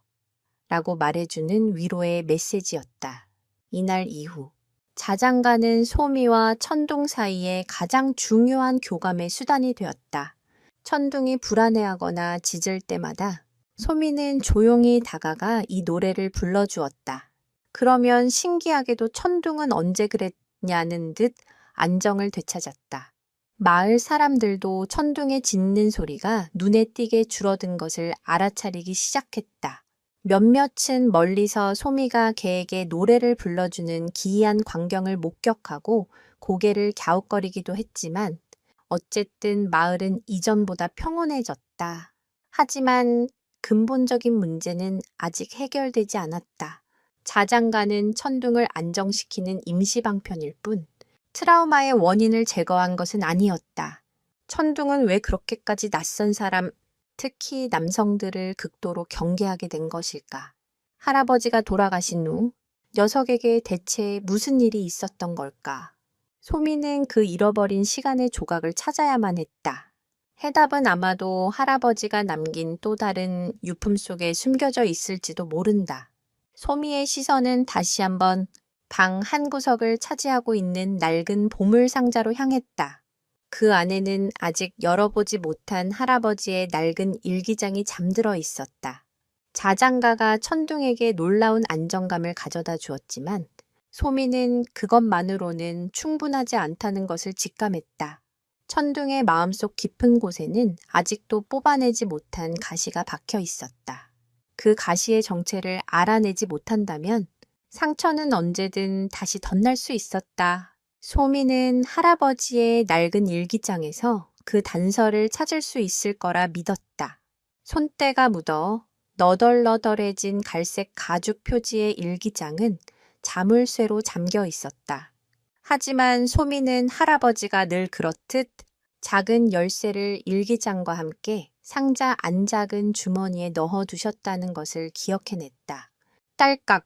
라고 말해주는 위로의 메시지였다. 이날 이후 자장가는 소미와 천둥 사이에 가장 중요한 교감의 수단이 되었다. 천둥이 불안해하거나 짖을 때마다 소미는 조용히 다가가 이 노래를 불러주었다. 그러면 신기하게도 천둥은 언제 그랬냐는 듯 안정을 되찾았다. 마을 사람들도 천둥의 짖는 소리가 눈에 띄게 줄어든 것을 알아차리기 시작했다. 몇몇은 멀리서 소미가 개에게 노래를 불러주는 기이한 광경을 목격하고 고개를 갸웃거리기도 했지만 어쨌든 마을은 이전보다 평온해졌다. 하지만 근본적인 문제는 아직 해결되지 않았다. 자장가는 천둥을 안정시키는 임시방편일 뿐 트라우마의 원인을 제거한 것은 아니었다. 천둥은 왜 그렇게까지 낯선 사람, 특히 남성들을 극도로 경계하게 된 것일까? 할아버지가 돌아가신 후 녀석에게 대체 무슨 일이 있었던 걸까? 소미는 그 잃어버린 시간의 조각을 찾아야만 했다. 해답은 아마도 할아버지가 남긴 또 다른 유품 속에 숨겨져 있을지도 모른다. 소미의 시선은 다시 한번 방 한 구석을 차지하고 있는 낡은 보물 상자로 향했다. 그 안에는 아직 열어보지 못한 할아버지의 낡은 일기장이 잠들어 있었다. 자장가가 천둥에게 놀라운 안정감을 가져다 주었지만 소미는 그것만으로는 충분하지 않다는 것을 직감했다. 천둥의 마음속 깊은 곳에는 아직도 뽑아내지 못한 가시가 박혀 있었다. 그 가시의 정체를 알아내지 못한다면 상처는 언제든 다시 덧날 수 있었다. 소미는 할아버지의 낡은 일기장에서 그 단서를 찾을 수 있을 거라 믿었다. 손때가 묻어 너덜너덜해진 갈색 가죽 표지의 일기장은 자물쇠로 잠겨 있었다. 하지만 소미는 할아버지가 늘 그렇듯 작은 열쇠를 일기장과 함께 상자 안작은 주머니에 넣어두셨다는 것을 기억해냈다. 딸깍!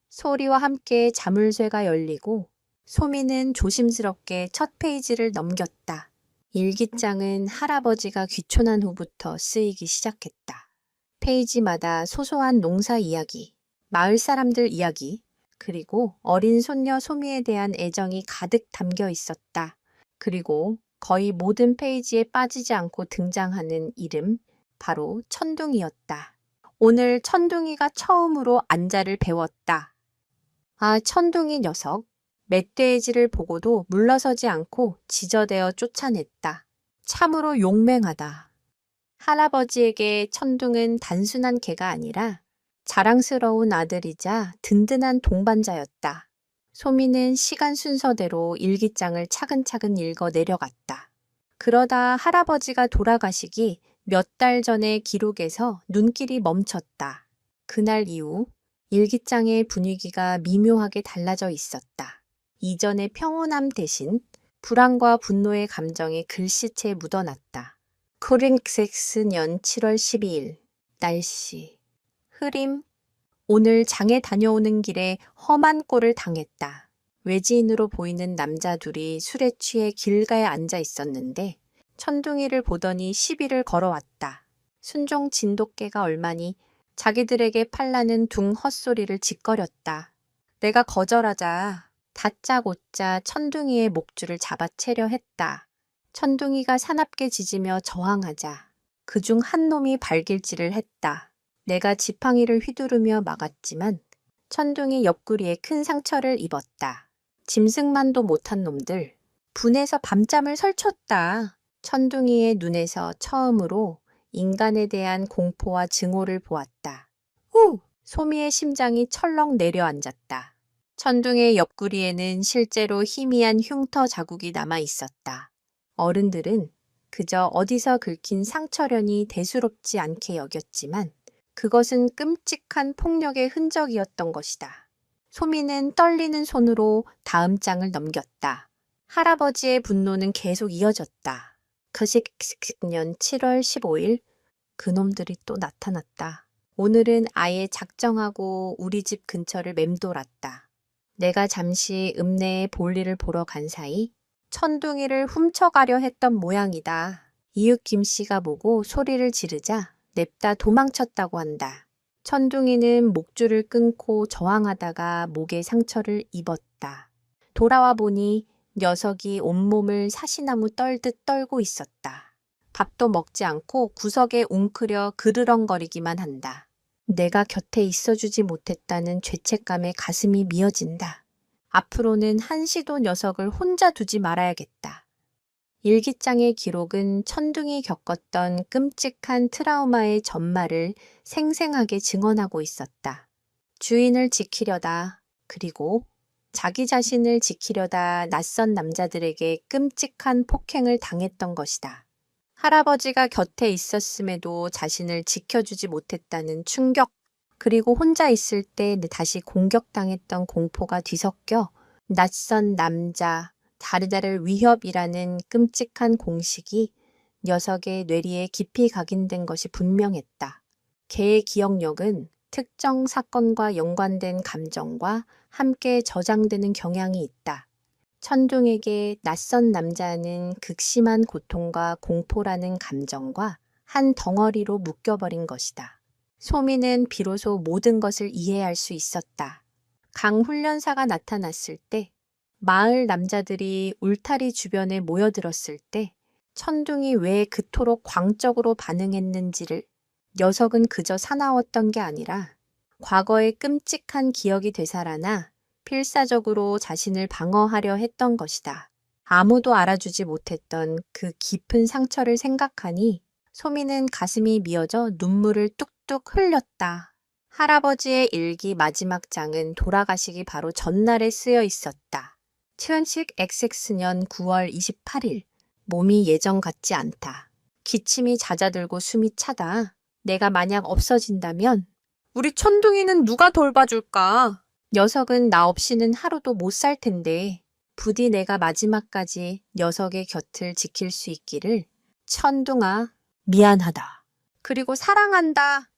소리와 함께 자물쇠가 열리고 소미는 조심스럽게 첫 페이지를 넘겼다. 일기장은 할아버지가 귀촌한 후부터 쓰이기 시작했다. 페이지마다 소소한 농사 이야기, 마을 사람들 이야기, 그리고 어린 손녀 소미에 대한 애정이 가득 담겨 있었다. 그리고 거의 모든 페이지에 빠지지 않고 등장하는 이름, 바로 천둥이었다. 오늘 천둥이가 처음으로 안자를 배웠다. 아, 천둥이 녀석. 멧돼지를 보고도 물러서지 않고 지저대어 쫓아냈다. 참으로 용맹하다. 할아버지에게 천둥은 단순한 개가 아니라 자랑스러운 아들이자 든든한 동반자였다. 소미는 시간 순서대로 일기장을 차근차근 읽어 내려갔다. 그러다 할아버지가 돌아가시기 몇 달 전의 기록에서 눈길이 멈췄다. 그날 이후 일기장의 분위기가 미묘하게 달라져 있었다. 이전의 평온함 대신 불안과 분노의 감정이 글씨체에 묻어났다. 코링섹스년 7월 12일 날씨 흐림. 오늘 장에 다녀오는 길에 험한 꼴을 당했다. 외지인으로 보이는 남자 둘이 술에 취해 길가에 앉아 있었는데 천둥이를 보더니 시비를 걸어왔다. 순종 진돗개가 얼마니 자기들에게 팔라는 둥 헛소리를 짓거렸다. 내가 거절하자 다짜고짜 천둥이의 목줄을 잡아채려 했다. 천둥이가 사납게 짖으며 저항하자 그중 한 놈이 발길질을 했다. 내가 지팡이를 휘두르며 막았지만 천둥이 옆구리에 큰 상처를 입었다. 짐승만도 못한 놈들. 분해서 밤잠을 설쳤다. 천둥이의 눈에서 처음으로 인간에 대한 공포와 증오를 보았다. 후! 소미의 심장이 철렁 내려앉았다. 천둥의 옆구리에는 실제로 희미한 흉터 자국이 남아 있었다. 어른들은 그저 어디서 긁힌 상처련이 대수롭지 않게 여겼지만 그것은 끔찍한 폭력의 흔적이었던 것이다. 소미는 떨리는 손으로 다음 장을 넘겼다. 할아버지의 분노는 계속 이어졌다. 그식년 7월 15일 그놈들이 또 나타났다. 오늘은 아예 작정하고 우리 집 근처를 맴돌았다. 내가 잠시 읍내에 볼일을 보러 간 사이 천둥이를 훔쳐가려 했던 모양이다. 이웃 김씨가 보고 소리를 지르자 냅다 도망쳤다고 한다. 천둥이는 목줄을 끊고 저항하다가 목에 상처를 입었다. 돌아와 보니 녀석이 온몸을 사시나무 떨듯 떨고 있었다. 밥도 먹지 않고 구석에 웅크려 그르렁거리기만 한다. 내가 곁에 있어주지 못했다는 죄책감에 가슴이 미어진다. 앞으로는 한시도 녀석을 혼자 두지 말아야겠다. 일기장의 기록은 천둥이 겪었던 끔찍한 트라우마의 전말을 생생하게 증언하고 있었다. 주인을 지키려다, 그리고 자기 자신을 지키려다 낯선 남자들에게 끔찍한 폭행을 당했던 것이다. 할아버지가 곁에 있었음에도 자신을 지켜주지 못했다는 충격, 그리고 혼자 있을 때 다시 공격당했던 공포가 뒤섞여 낯선 남자, 다르다를 위협이라는 끔찍한 공식이 녀석의 뇌리에 깊이 각인된 것이 분명했다. 개의 기억력은 특정 사건과 연관된 감정과 함께 저장되는 경향이 있다. 천둥에게 낯선 남자는 극심한 고통과 공포라는 감정과 한 덩어리로 묶여버린 것이다. 소미는 비로소 모든 것을 이해할 수 있었다. 강 훈련사가 나타났을 때, 마을 남자들이 울타리 주변에 모여들었을 때, 천둥이 왜 그토록 광적으로 반응했는지를 녀석은 그저 사나웠던 게 아니라 과거의 끔찍한 기억이 되살아나 필사적으로 자신을 방어하려 했던 것이다. 아무도 알아주지 못했던 그 깊은 상처를 생각하니 소미는 가슴이 미어져 눈물을 뚝뚝 흘렸다. 할아버지의 일기 마지막 장은 돌아가시기 바로 전날에 쓰여 있었다. 트런식 XX년 9월 28일. 몸이 예전 같지 않다. 기침이 잦아들고 숨이 차다. 내가 만약 없어진다면 우리 천둥이는 누가 돌봐줄까? 녀석은 나 없이는 하루도 못 살 텐데 부디 내가 마지막까지 녀석의 곁을 지킬 수 있기를. 천둥아, 미안하다. 그리고 사랑한다.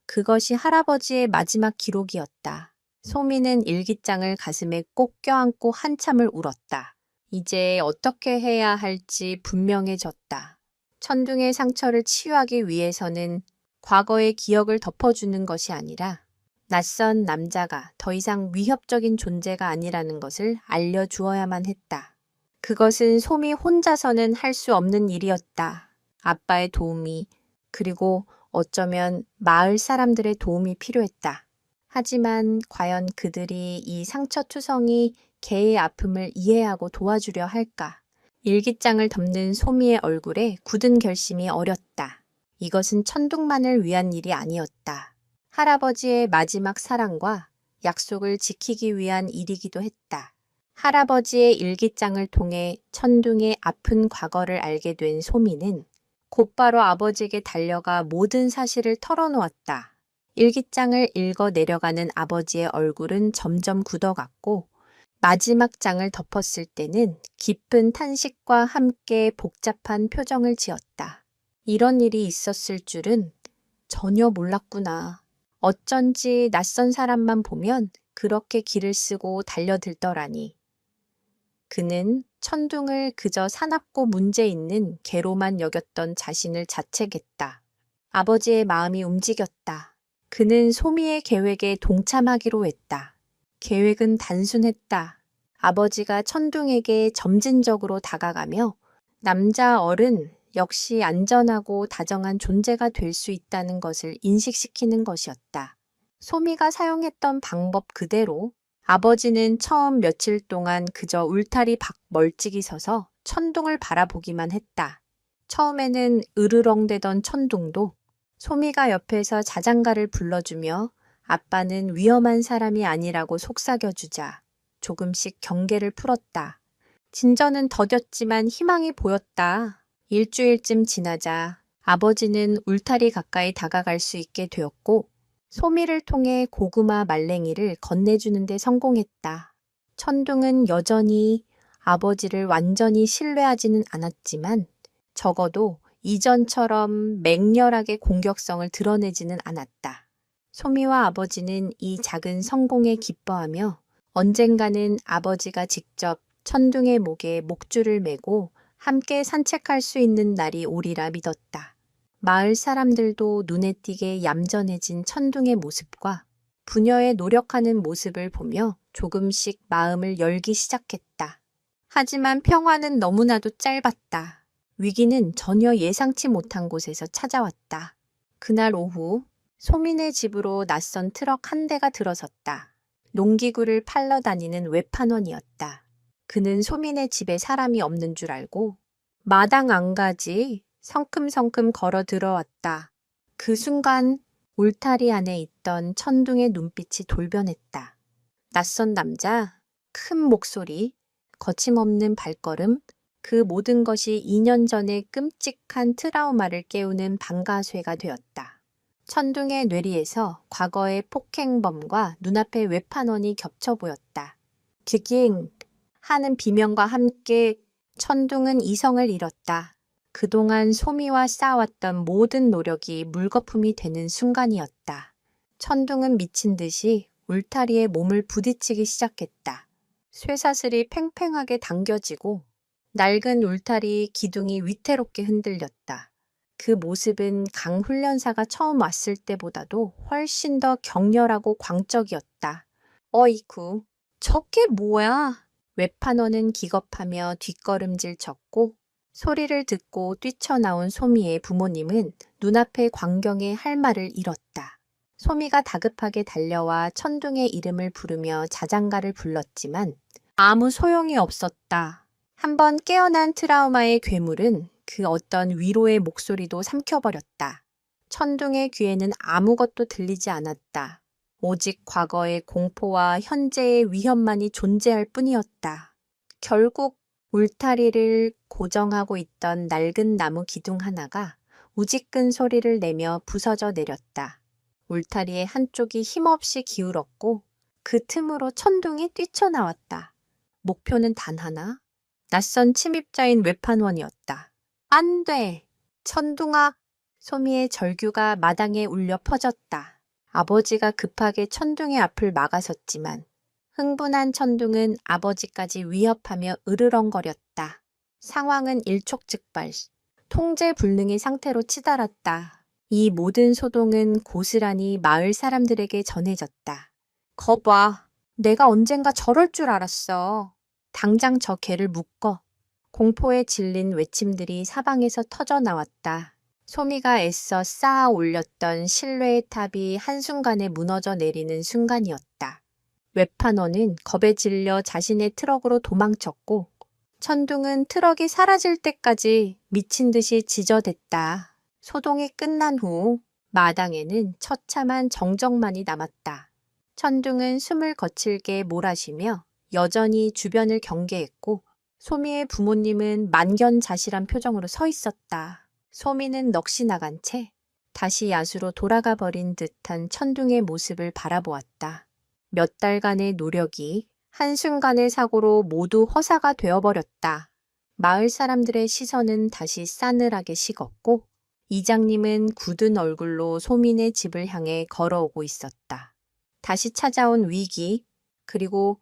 그것이 할아버지의 마지막 기록이었다. 소미는 일기장을 가슴에 꼭 껴안고 한참을 울었다. 이제 어떻게 해야 할지 분명해졌다. 천둥의 상처를 치유하기 위해서는 과거의 기억을 덮어주는 것이 아니라 낯선 남자가 더 이상 위협적인 존재가 아니라는 것을 알려주어야만 했다. 그것은 소미 혼자서는 할 수 없는 일이었다. 아빠의 도움이, 그리고 어쩌면 마을 사람들의 도움이 필요했다. 하지만 과연 그들이 이 상처투성이 개의 아픔을 이해하고 도와주려 할까? 일기장을 덮는 소미의 얼굴에 굳은 결심이 어렸다. 이것은 천둥만을 위한 일이 아니었다. 할아버지의 마지막 사랑과 약속을 지키기 위한 일이기도 했다. 할아버지의 일기장을 통해 천둥의 아픈 과거를 알게 된 소미는 곧바로 아버지에게 달려가 모든 사실을 털어놓았다. 일기장을 읽어 내려가는 아버지의 얼굴은 점점 굳어갔고 마지막 장을 덮었을 때는 깊은 탄식과 함께 복잡한 표정을 지었다. 이런 일이 있었을 줄은 전혀 몰랐구나. 어쩐지 낯선 사람만 보면 그렇게 길을 쓰고 달려들더라니. 그는 천둥을 그저 사납고 문제 있는 개로만 여겼던 자신을 자책했다. 아버지의 마음이 움직였다. 그는 소미의 계획에 동참하기로 했다. 계획은 단순했다. 아버지가 천둥에게 점진적으로 다가가며 남자 어른 역시 안전하고 다정한 존재가 될 수 있다는 것을 인식시키는 것이었다. 소미가 사용했던 방법 그대로 아버지는 처음 며칠 동안 그저 울타리 밖 멀찍이 서서 천둥을 바라보기만 했다. 처음에는 으르렁대던 천둥도 소미가 옆에서 자장가를 불러주며 아빠는 위험한 사람이 아니라고 속삭여주자 조금씩 경계를 풀었다. 진저는 더뎠지만 희망이 보였다. 일주일쯤 지나자 아버지는 울타리 가까이 다가갈 수 있게 되었고 소미를 통해 고구마 말랭이를 건네주는 데 성공했다. 천둥은 여전히 아버지를 완전히 신뢰하지는 않았지만 적어도 이전처럼 맹렬하게 공격성을 드러내지는 않았다. 소미와 아버지는 이 작은 성공에 기뻐하며 언젠가는 아버지가 직접 천둥의 목에 목줄을 매고 함께 산책할 수 있는 날이 오리라 믿었다. 마을 사람들도 눈에 띄게 얌전해진 천둥의 모습과 부녀의 노력하는 모습을 보며 조금씩 마음을 열기 시작했다. 하지만 평화는 너무나도 짧았다. 위기는 전혀 예상치 못한 곳에서 찾아왔다. 그날 오후 소민의 집으로 낯선 트럭 한 대가 들어섰다. 농기구를 팔러 다니는 외판원이었다. 그는 소민의 집에 사람이 없는 줄 알고 마당 안까지 성큼성큼 걸어 들어왔다. 그 순간 울타리 안에 있던 천둥의 눈빛이 돌변했다. 낯선 남자, 큰 목소리, 거침없는 발걸음, 그 모든 것이 2년 전의 끔찍한 트라우마를 깨우는 방가쇠가 되었다. 천둥의 뇌리에서 과거의 폭행범과 눈앞의 외판원이 겹쳐 보였다. 기깅 하는 비명과 함께 천둥은 이성을 잃었다. 그동안 소미와 쌓아왔던 모든 노력이 물거품이 되는 순간이었다. 천둥은 미친 듯이 울타리에 몸을 부딪히기 시작했다. 쇠사슬이 팽팽하게 당겨지고 낡은 울타리 기둥이 위태롭게 흔들렸다. 그 모습은 강 훈련사가 처음 왔을 때보다도 훨씬 더 격렬하고 광적이었다. 어이쿠, 저게 뭐야? 외판원은 기겁하며 뒷걸음질 쳤고 소리를 듣고 뛰쳐나온 소미의 부모님은 눈앞의 광경에 할 말을 잃었다. 소미가 다급하게 달려와 천둥의 이름을 부르며 자장가를 불렀지만 아무 소용이 없었다. 한번 깨어난 트라우마의 괴물은 그 어떤 위로의 목소리도 삼켜버렸다. 천둥의 귀에는 아무것도 들리지 않았다. 오직 과거의 공포와 현재의 위험만이 존재할 뿐이었다. 결국 울타리를 고정하고 있던 낡은 나무 기둥 하나가 우지끈 소리를 내며 부서져 내렸다. 울타리의 한쪽이 힘없이 기울었고 그 틈으로 천둥이 뛰쳐나왔다. 목표는 단 하나, 낯선 침입자인 외판원이었다. 안 돼! 천둥아! 소미의 절규가 마당에 울려 퍼졌다. 아버지가 급하게 천둥의 앞을 막아섰지만 흥분한 천둥은 아버지까지 위협하며 으르렁거렸다. 상황은 일촉즉발, 통제불능의 상태로 치달았다. 이 모든 소동은 고스란히 마을 사람들에게 전해졌다. 거봐, 내가 언젠가 저럴 줄 알았어. 당장 저 개를 묶어. 공포에 질린 외침들이 사방에서 터져 나왔다. 소미가 애써 쌓아 올렸던 신뢰의 탑이 한순간에 무너져 내리는 순간이었다. 외판원은 겁에 질려 자신의 트럭으로 도망쳤고 천둥은 트럭이 사라질 때까지 미친 듯이 지저댔다. 소동이 끝난 후 마당에는 처참한 정적만이 남았다. 천둥은 숨을 거칠게 몰아쉬며 여전히 주변을 경계했고 소미의 부모님은 만견자실한 표정으로 서 있었다. 소미는 넋이 나간 채 다시 야수로 돌아가 버린 듯한 천둥의 모습을 바라보았다. 몇 달간의 노력이 한순간의 사고로 모두 허사가 되어버렸다. 마을 사람들의 시선은 다시 싸늘하게 식었고 이장님은 굳은 얼굴로 소민의 집을 향해 걸어오고 있었다. 다시 찾아온 위기, 그리고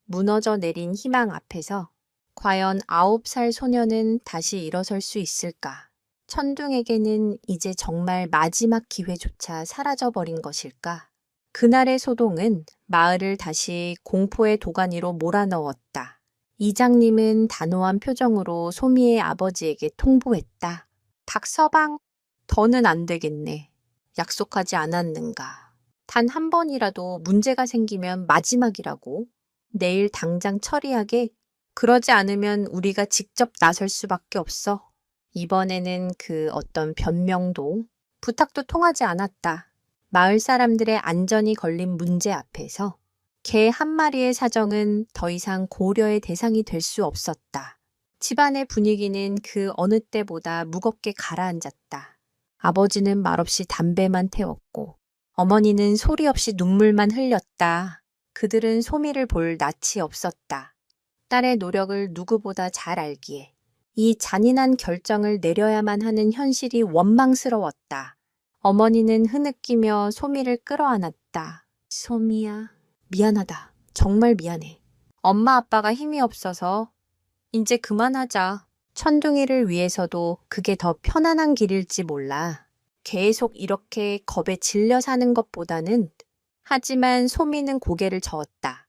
무너져 내린 희망 앞에서 과연 9살 소녀는 다시 일어설 수 있을까? 천둥에게는 이제 정말 마지막 기회조차 사라져버린 것일까? 그날의 소동은 마을을 다시 공포의 도가니로 몰아넣었다. 이장님은 단호한 표정으로 소미의 아버지에게 통보했다. 박서방, 더는 안 되겠네. 약속하지 않았는가. 단 한 번이라도 문제가 생기면 마지막이라고. 내일 당장 처리하게. 그러지 않으면 우리가 직접 나설 수밖에 없어. 이번에는 그 어떤 변명도 부탁도 통하지 않았다. 마을 사람들의 안전이 걸린 문제 앞에서 개 한 마리의 사정은 더 이상 고려의 대상이 될 수 없었다. 집안의 분위기는 그 어느 때보다 무겁게 가라앉았다. 아버지는 말없이 담배만 태웠고 어머니는 소리 없이 눈물만 흘렸다. 그들은 소미를 볼 낯이 없었다. 딸의 노력을 누구보다 잘 알기에 이 잔인한 결정을 내려야만 하는 현실이 원망스러웠다. 어머니는 흐느끼며 소미를 끌어안았다. 소미야, 미안하다. 정말 미안해. 엄마 아빠가 힘이 없어서 이제 그만하자. 천둥이를 위해서도 그게 더 편안한 길일지 몰라. 계속 이렇게 겁에 질려 사는 것보다는. 하지만 소미는 고개를 저었다.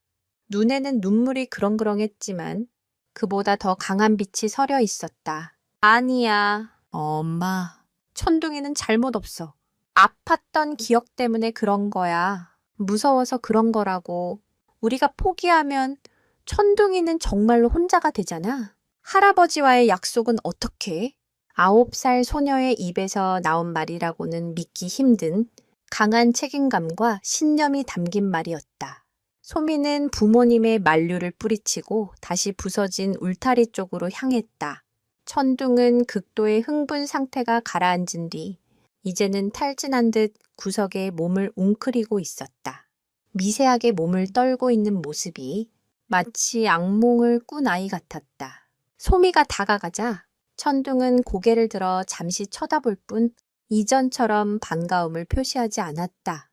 눈에는 눈물이 그렁그렁했지만 그보다 더 강한 빛이 서려 있었다. 아니야. 엄마. 천둥이는 잘못 없어. 아팠던 기억 때문에 그런 거야. 무서워서 그런 거라고. 우리가 포기하면 천둥이는 정말로 혼자가 되잖아. 할아버지와의 약속은 어떻게? 9살 소녀의 입에서 나온 말이라고는 믿기 힘든 강한 책임감과 신념이 담긴 말이었다. 소미는 부모님의 만류를 뿌리치고 다시 부서진 울타리 쪽으로 향했다. 천둥은 극도의 흥분 상태가 가라앉은 뒤 이제는 탈진한 듯 구석에 몸을 웅크리고 있었다. 미세하게 몸을 떨고 있는 모습이 마치 악몽을 꾼 아이 같았다. 소미가 다가가자 천둥은 고개를 들어 잠시 쳐다볼 뿐 이전처럼 반가움을 표시하지 않았다.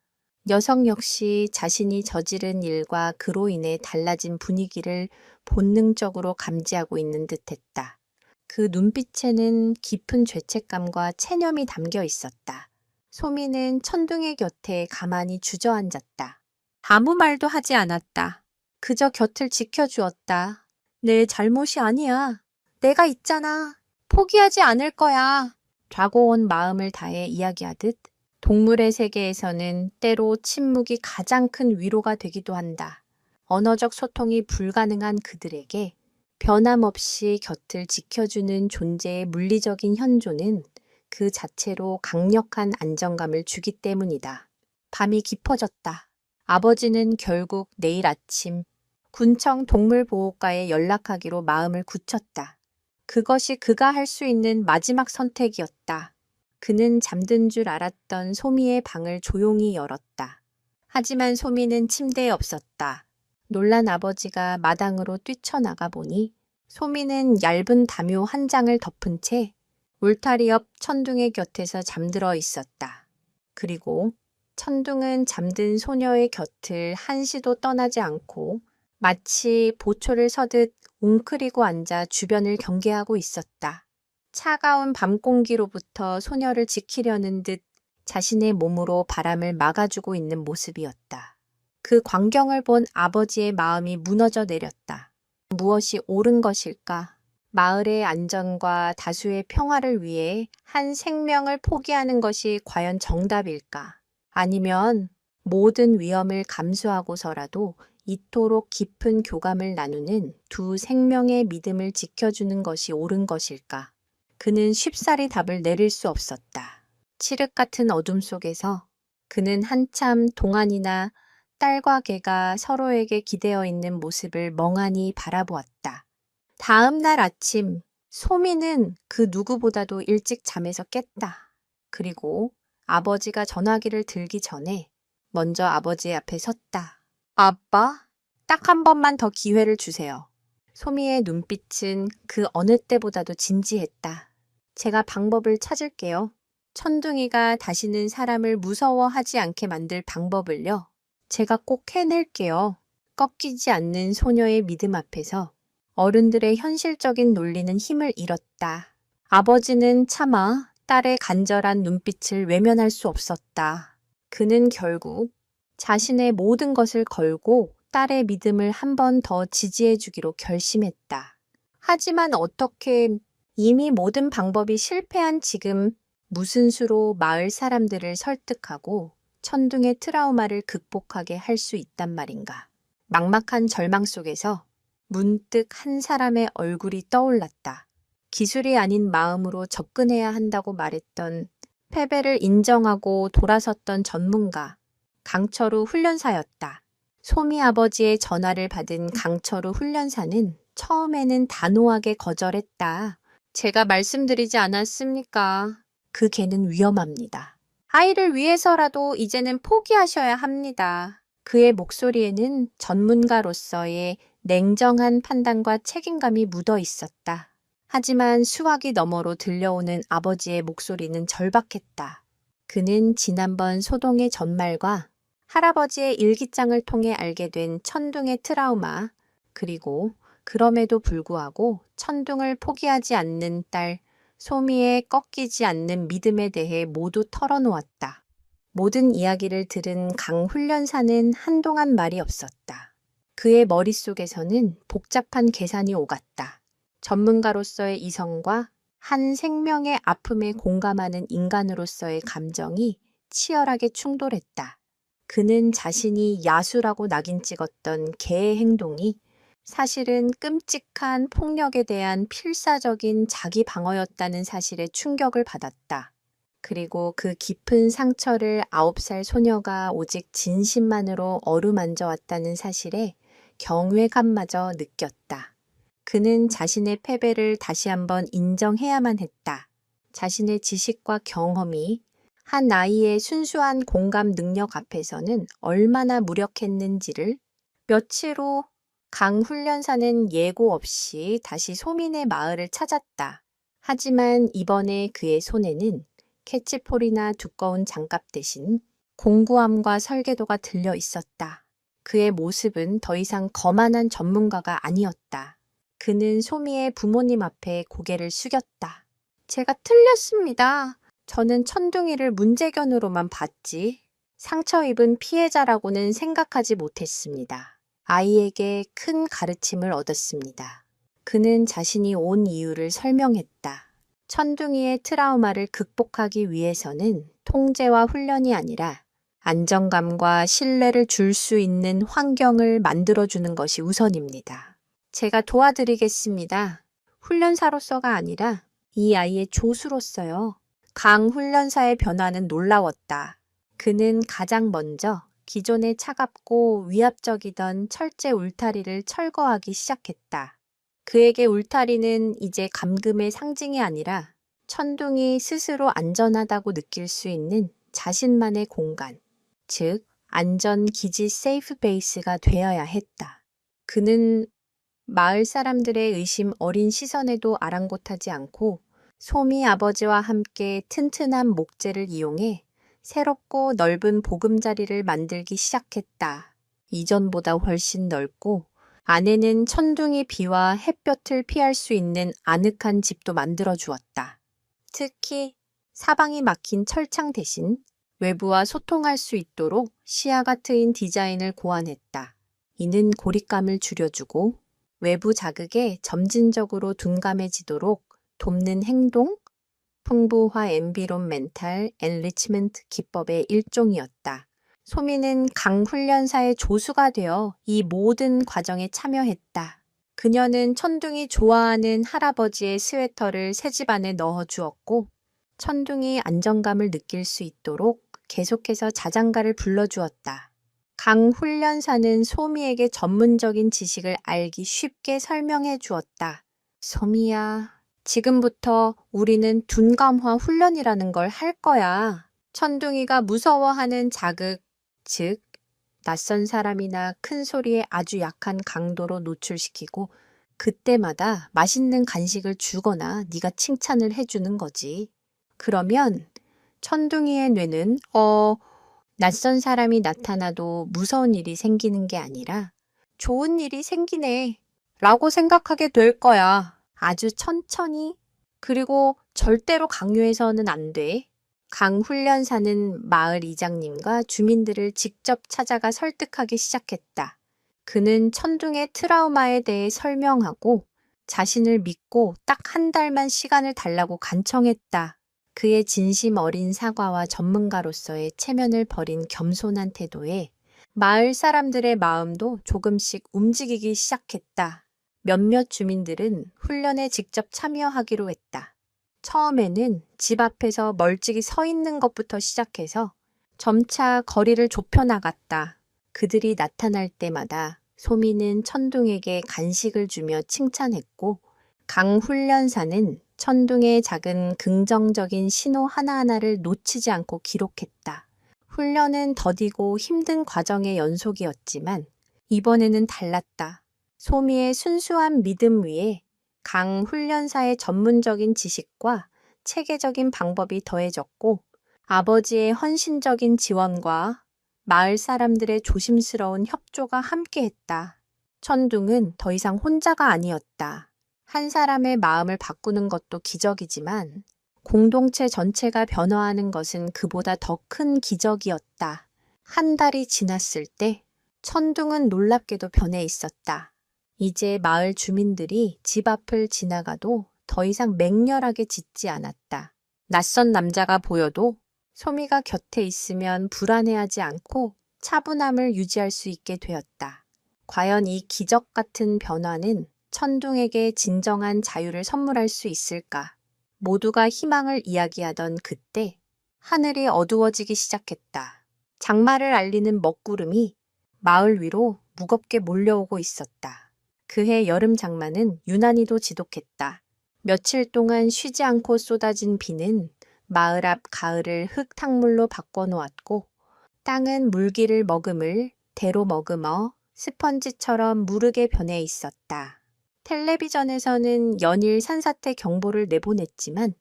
녀석 역시 자신이 저지른 일과 그로 인해 달라진 분위기를 본능적으로 감지하고 있는 듯했다. 그 눈빛에는 깊은 죄책감과 체념이 담겨 있었다. 소미는 천둥의 곁에 가만히 주저앉았다. 아무 말도 하지 않았다. 그저 곁을 지켜주었다. 내 잘못이 아니야. 내가 있잖아. 포기하지 않을 거야. 좌고온 마음을 다해 이야기하듯 동물의 세계에서는 때로 침묵이 가장 큰 위로가 되기도 한다. 언어적 소통이 불가능한 그들에게 변함없이 곁을 지켜주는 존재의 물리적인 현존은 그 자체로 강력한 안정감을 주기 때문이다. 밤이 깊어졌다. 아버지는 결국 내일 아침 군청 동물보호과에 연락하기로 마음을 굳혔다. 그것이 그가 할 수 있는 마지막 선택이었다. 그는 잠든 줄 알았던 소미의 방을 조용히 열었다. 하지만 소미는 침대에 없었다. 놀란 아버지가 마당으로 뛰쳐나가 보니 소미는 얇은 담요 한 장을 덮은 채 울타리 옆 천둥의 곁에서 잠들어 있었다. 그리고 천둥은 잠든 소녀의 곁을 한시도 떠나지 않고 마치 보초를 서듯 웅크리고 앉아 주변을 경계하고 있었다. 차가운 밤 공기로부터 소녀를 지키려는 듯 자신의 몸으로 바람을 막아주고 있는 모습이었다. 그 광경을 본 아버지의 마음이 무너져 내렸다. 무엇이 옳은 것일까? 마을의 안전과 다수의 평화를 위해 한 생명을 포기하는 것이 과연 정답일까? 아니면 모든 위험을 감수하고서라도 이토록 깊은 교감을 나누는 두 생명의 믿음을 지켜주는 것이 옳은 것일까? 그는 쉽사리 답을 내릴 수 없었다. 칠흑 같은 어둠 속에서 그는 한참 동안이나 딸과 개가 서로에게 기대어 있는 모습을 멍하니 바라보았다. 다음 날 아침, 소미는 그 누구보다도 일찍 잠에서 깼다. 그리고 아버지가 전화기를 들기 전에 먼저 아버지 앞에 섰다. 아빠, 딱 한 번만 더 기회를 주세요. 소미의 눈빛은 그 어느 때보다도 진지했다. 제가 방법을 찾을게요. 천둥이가 다시는 사람을 무서워하지 않게 만들 방법을요. 제가 꼭 해낼게요. 꺾이지 않는 소녀의 믿음 앞에서 어른들의 현실적인 논리는 힘을 잃었다. 아버지는 차마 딸의 간절한 눈빛을 외면할 수 없었다. 그는 결국 자신의 모든 것을 걸고 딸의 믿음을 한 번 더 지지해 주기로 결심했다. 하지만 어떻게 이미 모든 방법이 실패한 지금 무슨 수로 마을 사람들을 설득하고 천둥의 트라우마를 극복하게 할 수 있단 말인가. 막막한 절망 속에서 문득 한 사람의 얼굴이 떠올랐다. 기술이 아닌 마음으로 접근해야 한다고 말했던 패배를 인정하고 돌아섰던 전문가, 강철우 훈련사였다. 소미 아버지의 전화를 받은 강철우 훈련사는 처음에는 단호하게 거절했다. 제가 말씀드리지 않았습니까? 그 개는 위험합니다. 아이를 위해서라도 이제는 포기하셔야 합니다. 그의 목소리에는 전문가로서의 냉정한 판단과 책임감이 묻어 있었다. 하지만 수화기 너머로 들려오는 아버지의 목소리는 절박했다. 그는 지난번 소동의 전말과 할아버지의 일기장을 통해 알게 된 천둥의 트라우마, 그리고 그럼에도 불구하고 천둥을 포기하지 않는 딸 소미의 꺾이지 않는 믿음에 대해 모두 털어놓았다. 모든 이야기를 들은 강 훈련사는 한동안 말이 없었다. 그의 머릿속에서는 복잡한 계산이 오갔다. 전문가로서의 이성과 한 생명의 아픔에 공감하는 인간으로서의 감정이 치열하게 충돌했다. 그는 자신이 야수라고 낙인 찍었던 개의 행동이 사실은 끔찍한 폭력에 대한 필사적인 자기 방어였다는 사실에 충격을 받았다. 그리고 그 깊은 상처를 9살 소녀가 오직 진심만으로 어루만져 왔다는 사실에 경외감마저 느꼈다. 그는 자신의 패배를 다시 한번 인정해야만 했다. 자신의 지식과 경험이 한 아이의 순수한 공감 능력 앞에서는 얼마나 무력했는지를 며칠 후 강 훈련사는 예고 없이 다시 소민의 마을을 찾았다. 하지만 이번에 그의 손에는 캐치폴이나 두꺼운 장갑 대신 공구함과 설계도가 들려 있었다. 그의 모습은 더 이상 거만한 전문가가 아니었다. 그는 소미의 부모님 앞에 고개를 숙였다. 제가 틀렸습니다. 저는 천둥이를 문제견으로만 봤지. 상처 입은 피해자라고는 생각하지 못했습니다. 아이에게 큰 가르침을 얻었습니다. 그는 자신이 온 이유를 설명했다. 천둥이의 트라우마를 극복하기 위해서는 통제와 훈련이 아니라 안정감과 신뢰를 줄 수 있는 환경을 만들어주는 것이 우선입니다. 제가 도와드리겠습니다. 훈련사로서가 아니라 이 아이의 조수로서요. 강 훈련사의 변화는 놀라웠다. 그는 가장 먼저 기존의 차갑고 위압적이던 철제 울타리를 철거하기 시작했다. 그에게 울타리는 이제 감금의 상징이 아니라 천둥이 스스로 안전하다고 느낄 수 있는 자신만의 공간, 즉 안전기지 세이프 베이스가 되어야 했다. 그는 마을 사람들의 의심 어린 시선에도 아랑곳하지 않고 소미 아버지와 함께 튼튼한 목재를 이용해 새롭고 넓은 보금자리를 만들기 시작했다. 이전보다 훨씬 넓고 안에는 천둥이 비와 햇볕을 피할 수 있는 아늑한 집도 만들어 주었다. 특히 사방이 막힌 철창 대신 외부와 소통할 수 있도록 시야가 트인 디자인을 고안했다. 이는 고립감을 줄여주고 외부 자극에 점진적으로 둔감해지도록 돕는 행동, 풍부화 엔비론멘탈 엔리치먼트 기법의 일종이었다. 소미는 강 훈련사의 조수가 되어 이 모든 과정에 참여했다. 그녀는 천둥이 좋아하는 할아버지의 스웨터를 새 집안에 넣어 주었고 천둥이 안정감을 느낄 수 있도록 계속해서 자장가를 불러주었다. 강 훈련사는 소미에게 전문적인 지식을 알기 쉽게 설명해 주었다. 소미야, 지금부터 우리는 둔감화 훈련이라는 걸 할 거야. 천둥이가 무서워하는 자극, 즉 낯선 사람이나 큰 소리에 아주 약한 강도로 노출시키고 그때마다 맛있는 간식을 주거나 네가 칭찬을 해주는 거지. 그러면 천둥이의 뇌는 낯선 사람이 나타나도 무서운 일이 생기는 게 아니라 좋은 일이 생기네 라고 생각하게 될 거야. 아주 천천히. 그리고 절대로 강요해서는 안 돼. 강 훈련사는 마을 이장님과 주민들을 직접 찾아가 설득하기 시작했다. 그는 천둥의 트라우마에 대해 설명하고 자신을 믿고 딱 한 달만 시간을 달라고 간청했다. 그의 진심 어린 사과와 전문가로서의 체면을 버린 겸손한 태도에 마을 사람들의 마음도 조금씩 움직이기 시작했다. 몇몇 주민들은 훈련에 직접 참여하기로 했다. 처음에는 집 앞에서 멀찍이 서 있는 것부터 시작해서 점차 거리를 좁혀나갔다. 그들이 나타날 때마다 소미는 천둥에게 간식을 주며 칭찬했고 강 훈련사는 천둥의 작은 긍정적인 신호 하나하나를 놓치지 않고 기록했다. 훈련은 더디고 힘든 과정의 연속이었지만 이번에는 달랐다. 소미의 순수한 믿음 위에 강 훈련사의 전문적인 지식과 체계적인 방법이 더해졌고 아버지의 헌신적인 지원과 마을 사람들의 조심스러운 협조가 함께했다. 천둥은 더 이상 혼자가 아니었다. 한 사람의 마음을 바꾸는 것도 기적이지만 공동체 전체가 변화하는 것은 그보다 더 큰 기적이었다. 한 달이 지났을 때 천둥은 놀랍게도 변해 있었다. 이제 마을 주민들이 집 앞을 지나가도 더 이상 맹렬하게 짖지 않았다. 낯선 남자가 보여도 소미가 곁에 있으면 불안해하지 않고 차분함을 유지할 수 있게 되었다. 과연 이 기적 같은 변화는 천둥에게 진정한 자유를 선물할 수 있을까? 모두가 희망을 이야기하던 그때 하늘이 어두워지기 시작했다. 장마를 알리는 먹구름이 마을 위로 무겁게 몰려오고 있었다. 그해 여름 장마는 유난히도 지독했다. 며칠 동안 쉬지 않고 쏟아진 비는 마을 앞 가을을 흙탕물로 바꿔놓았고 땅은 물기를 머금을 대로 머금어 스펀지처럼 무르게 변해 있었다. 텔레비전에서는 연일 산사태 경보를 내보냈지만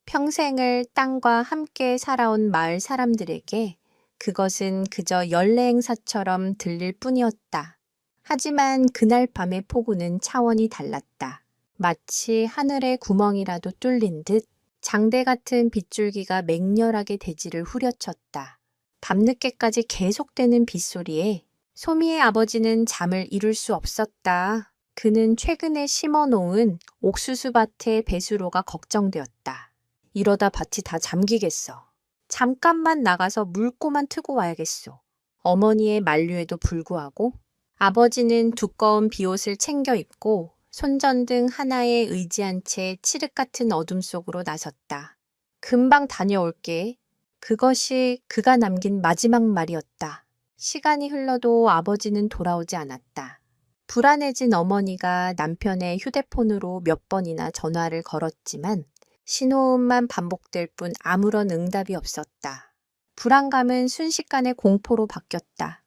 평생을 땅과 함께 살아온 마을 사람들에게 그것은 그저 연례 행사처럼 들릴 뿐이었다. 하지만 그날 밤의 폭우는 차원이 달랐다. 마치 하늘의 구멍이라도 뚫린 듯 장대 같은 빗줄기가 맹렬하게 대지를 후려쳤다. 밤늦게까지 계속되는 빗소리에 소미의 아버지는 잠을 이룰 수 없었다. 그는 최근에 심어놓은 옥수수밭의 배수로가 걱정되었다. 이러다 밭이 다 잠기겠어. 잠깐만 나가서 물꼬만 트고 와야겠소. 어머니의 만류에도 불구하고 아버지는 두꺼운 비옷을 챙겨 입고 손전등 하나에 의지한 채 칠흑 같은 어둠 속으로 나섰다. 금방 다녀올게. 그것이 그가 남긴 마지막 말이었다. 시간이 흘러도 아버지는 돌아오지 않았다. 불안해진 어머니가 남편의 휴대폰으로 몇 번이나 전화를 걸었지만 신호음만 반복될 뿐 아무런 응답이 없었다. 불안감은 순식간에 공포로 바뀌었다.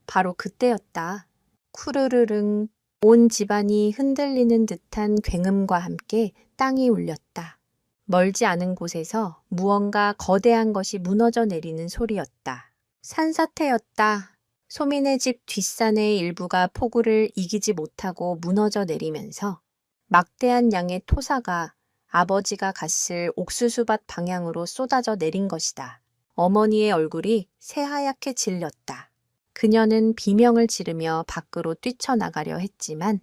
바로 그때였다. 쿠르르릉 온 집안이 흔들리는 듯한 굉음과 함께 땅이 울렸다. 멀지 않은 곳에서 무언가 거대한 것이 무너져 내리는 소리였다. 산사태였다. 소민의 집 뒷산의 일부가 폭우를 이기지 못하고 무너져 내리면서 막대한 양의 토사가 아버지가 갔을 옥수수밭 방향으로 쏟아져 내린 것이다. 어머니의 얼굴이 새하얗게 질렸다. 그녀는 비명을 지르며 밖으로 뛰쳐나가려 했지만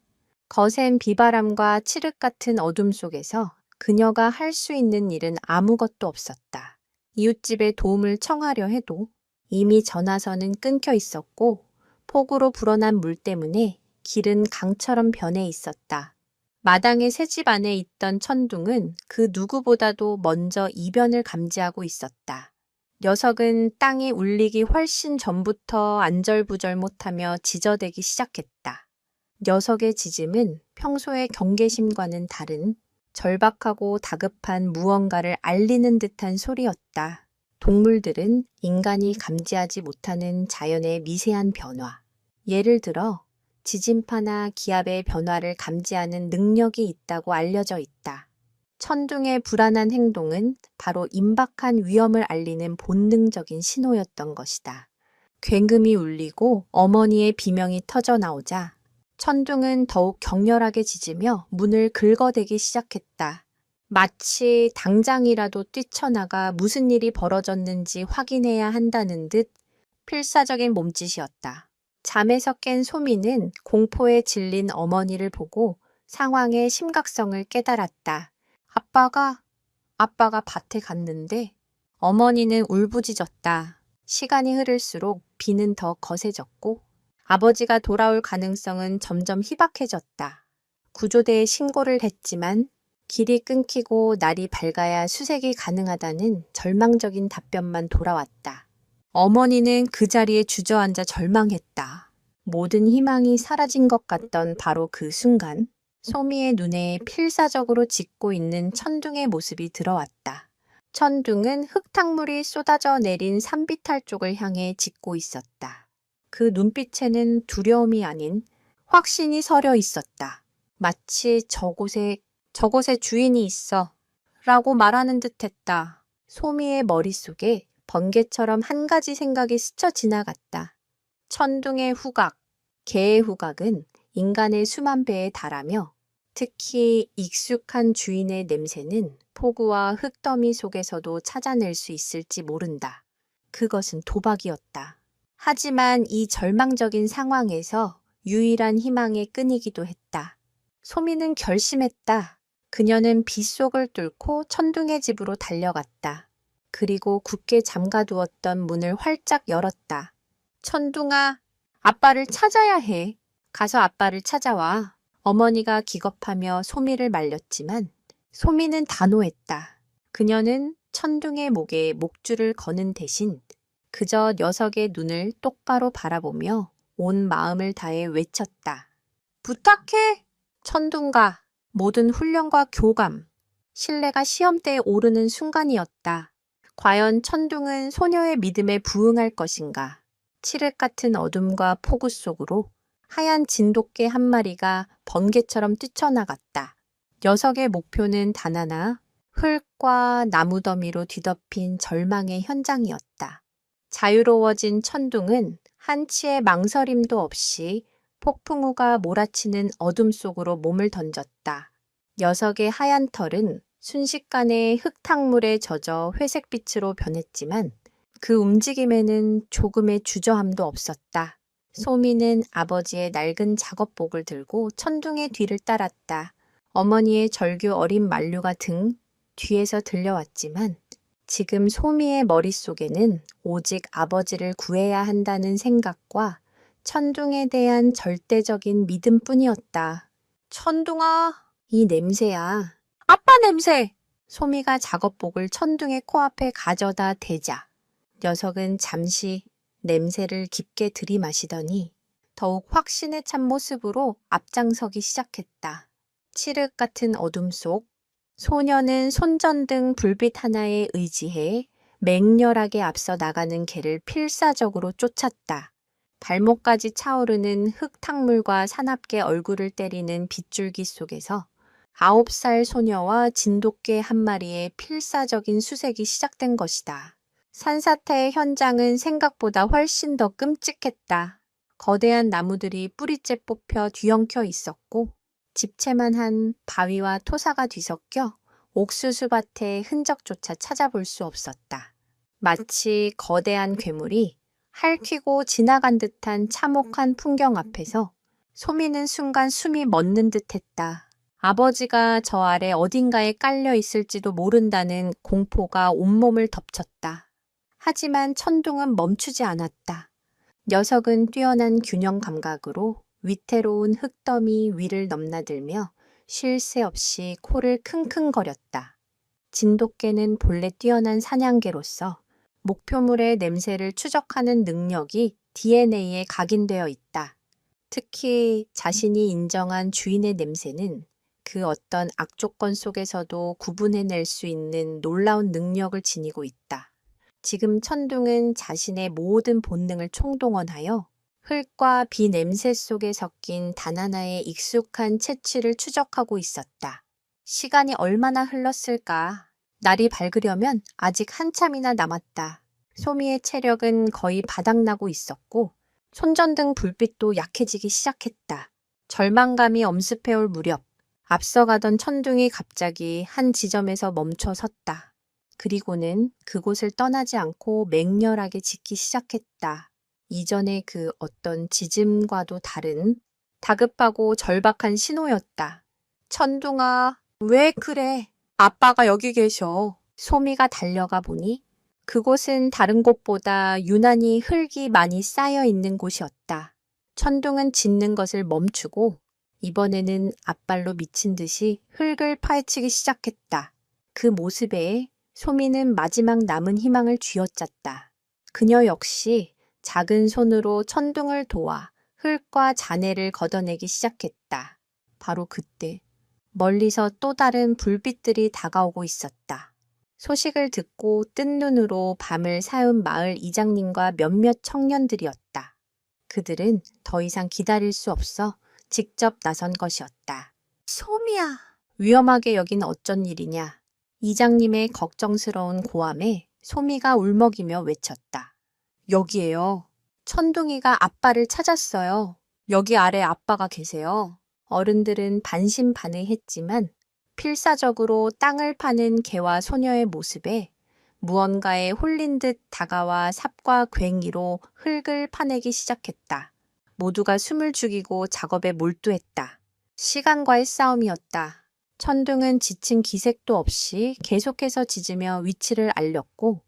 거센 비바람과 칠흑 같은 어둠 속에서 그녀가 할 수 있는 일은 아무것도 없었다. 이웃집에 도움을 청하려 해도 이미 전화선은 끊겨 있었고 폭우로 불어난 물 때문에 길은 강처럼 변해 있었다. 마당의 새집 안에 있던 천둥은 그 누구보다도 먼저 이변을 감지하고 있었다. 녀석은 땅이 울리기 훨씬 전부터 안절부절 못하며 지저대기 시작했다. 녀석의 짖음은 평소의 경계심과는 다른 절박하고 다급한 무언가를 알리는 듯한 소리였다. 동물들은 인간이 감지하지 못하는 자연의 미세한 변화, 예를 들어 지진파나 기압의 변화를 감지하는 능력이 있다고 알려져 있다. 천둥의 불안한 행동은 바로 임박한 위험을 알리는 본능적인 신호였던 것이다. 굉음이 울리고 어머니의 비명이 터져 나오자 천둥은 더욱 격렬하게 짖으며 문을 긁어대기 시작했다. 마치 당장이라도 뛰쳐나가 무슨 일이 벌어졌는지 확인해야 한다는 듯 필사적인 몸짓이었다. 잠에서 깬 소미는 공포에 질린 어머니를 보고 상황의 심각성을 깨달았다. 아빠가 밭에 갔는데 어머니는 울부짖었다. 시간이 흐를수록 비는 더 거세졌고 아버지가 돌아올 가능성은 점점 희박해졌다. 구조대에 신고를 했지만 길이 끊기고 날이 밝아야 수색이 가능하다는 절망적인 답변만 돌아왔다. 어머니는 그 자리에 주저앉아 절망했다. 모든 희망이 사라진 것 같던 바로 그 순간 소미의 눈에 필사적으로 짖고 있는 천둥의 모습이 들어왔다. 천둥은 흙탕물이 쏟아져 내린 산비탈 쪽을 향해 짖고 있었다. 그 눈빛에는 두려움이 아닌 확신이 서려 있었다. 마치 저곳에 주인이 있어 라고 말하는 듯했다. 소미의 머릿속에 번개처럼 한 가지 생각이 스쳐 지나갔다. 천둥의 후각, 개의 후각은 인간의 수만 배에 달하며 특히 익숙한 주인의 냄새는 폭우와 흙더미 속에서도 찾아낼 수 있을지 모른다. 그것은 도박이었다. 하지만 이 절망적인 상황에서 유일한 희망의 끈이기도 했다. 소미는 결심했다. 그녀는 빗속을 뚫고 천둥의 집으로 달려갔다. 그리고 굳게 잠가두었던 문을 활짝 열었다. 천둥아, 아빠를 찾아야 해. 가서 아빠를 찾아와. 어머니가 기겁하며 소미를 말렸지만 소미는 단호했다. 그녀는 천둥의 목에 목줄을 거는 대신 그저 녀석의 눈을 똑바로 바라보며 온 마음을 다해 외쳤다. 부탁해! 천둥가, 모든 훈련과 교감, 신뢰가 시험대에 오르는 순간이었다. 과연 천둥은 소녀의 믿음에 부응할 것인가? 칠흑 같은 어둠과 폭우 속으로 하얀 진돗개 한 마리가 번개처럼 뛰쳐나갔다. 녀석의 목표는 단 하나, 흙과 나무더미로 뒤덮인 절망의 현장이었다. 자유로워진 천둥은 한치의 망설임도 없이 폭풍우가 몰아치는 어둠 속으로 몸을 던졌다. 녀석의 하얀 털은 순식간에 흙탕물에 젖어 회색빛으로 변했지만 그 움직임에는 조금의 주저함도 없었다. 소미는 아버지의 낡은 작업복을 들고 천둥의 뒤를 따랐다. 어머니의 절규 어린 만류가 등 뒤에서 들려왔지만 지금 소미의 머릿속에는 오직 아버지를 구해야 한다는 생각과 천둥에 대한 절대적인 믿음뿐이었다. 천둥아, 이 냄새야. 아빠 냄새! 소미가 작업복을 천둥의 코앞에 가져다 대자 녀석은 잠시 냄새를 깊게 들이마시더니 더욱 확신에 찬 모습으로 앞장서기 시작했다. 칠흑 같은 어둠 속 소녀는 손전등 불빛 하나에 의지해 맹렬하게 앞서 나가는 개를 필사적으로 쫓았다. 발목까지 차오르는 흙탕물과 사납게 얼굴을 때리는 빗줄기 속에서 9살 소녀와 진돗개 한 마리의 필사적인 수색이 시작된 것이다. 산사태의 현장은 생각보다 훨씬 더 끔찍했다. 거대한 나무들이 뿌리째 뽑혀 뒤엉켜 있었고 집채만 한 바위와 토사가 뒤섞여 옥수수밭의 흔적조차 찾아볼 수 없었다. 마치 거대한 괴물이 핥히고 지나간 듯한 참혹한 풍경 앞에서 소미는 순간 숨이 멎는 듯했다. 아버지가 저 아래 어딘가에 깔려 있을지도 모른다는 공포가 온몸을 덮쳤다. 하지만 천둥은 멈추지 않았다. 녀석은 뛰어난 균형 감각으로 위태로운 흙더미 위를 넘나들며 쉴 새 없이 코를 킁킁거렸다. 진돗개는 본래 뛰어난 사냥개로서 목표물의 냄새를 추적하는 능력이 DNA에 각인되어 있다. 특히 자신이 인정한 주인의 냄새는 그 어떤 악조건 속에서도 구분해낼 수 있는 놀라운 능력을 지니고 있다. 지금 천둥은 자신의 모든 본능을 총동원하여 흙과 비 냄새 속에 섞인 단 하나의 익숙한 채취를 추적하고 있었다. 시간이 얼마나 흘렀을까? 날이 밝으려면 아직 한참이나 남았다. 소미의 체력은 거의 바닥나고 있었고 손전등 불빛도 약해지기 시작했다. 절망감이 엄습해올 무렵 앞서가던 천둥이 갑자기 한 지점에서 멈춰 섰다. 그리고는 그곳을 떠나지 않고 맹렬하게 짖기 시작했다. 이전의 그 어떤 짖음과도 다른 다급하고 절박한 신호였다. 천둥아, 왜 그래? 아빠가 여기 계셔. 소미가 달려가 보니 그곳은 다른 곳보다 유난히 흙이 많이 쌓여 있는 곳이었다. 천둥은 짖는 것을 멈추고 이번에는 앞발로 미친 듯이 흙을 파헤치기 시작했다. 그 모습에 소미는 마지막 남은 희망을 쥐어짰다. 그녀 역시 작은 손으로 천둥을 도와 흙과 잔해를 걷어내기 시작했다. 바로 그때 멀리서 또 다른 불빛들이 다가오고 있었다. 소식을 듣고 뜬 눈으로 밤을 새운 마을 이장님과 몇몇 청년들이었다. 그들은 더 이상 기다릴 수 없어 직접 나선 것이었다. 소미야! 위험하게 여긴 어쩐 일이냐? 이장님의 걱정스러운 고함에 소미가 울먹이며 외쳤다. 여기에요. 천둥이가 아빠를 찾았어요. 여기 아래 아빠가 계세요. 어른들은 반신반의했지만 필사적으로 땅을 파는 개와 소녀의 모습에 무언가에 홀린 듯 다가와 삽과 괭이로 흙을 파내기 시작했다. 모두가 숨을 죽이고 작업에 몰두했다. 시간과의 싸움이었다. 천둥은 지친 기색도 없이 계속해서 짖으며 위치를 알렸고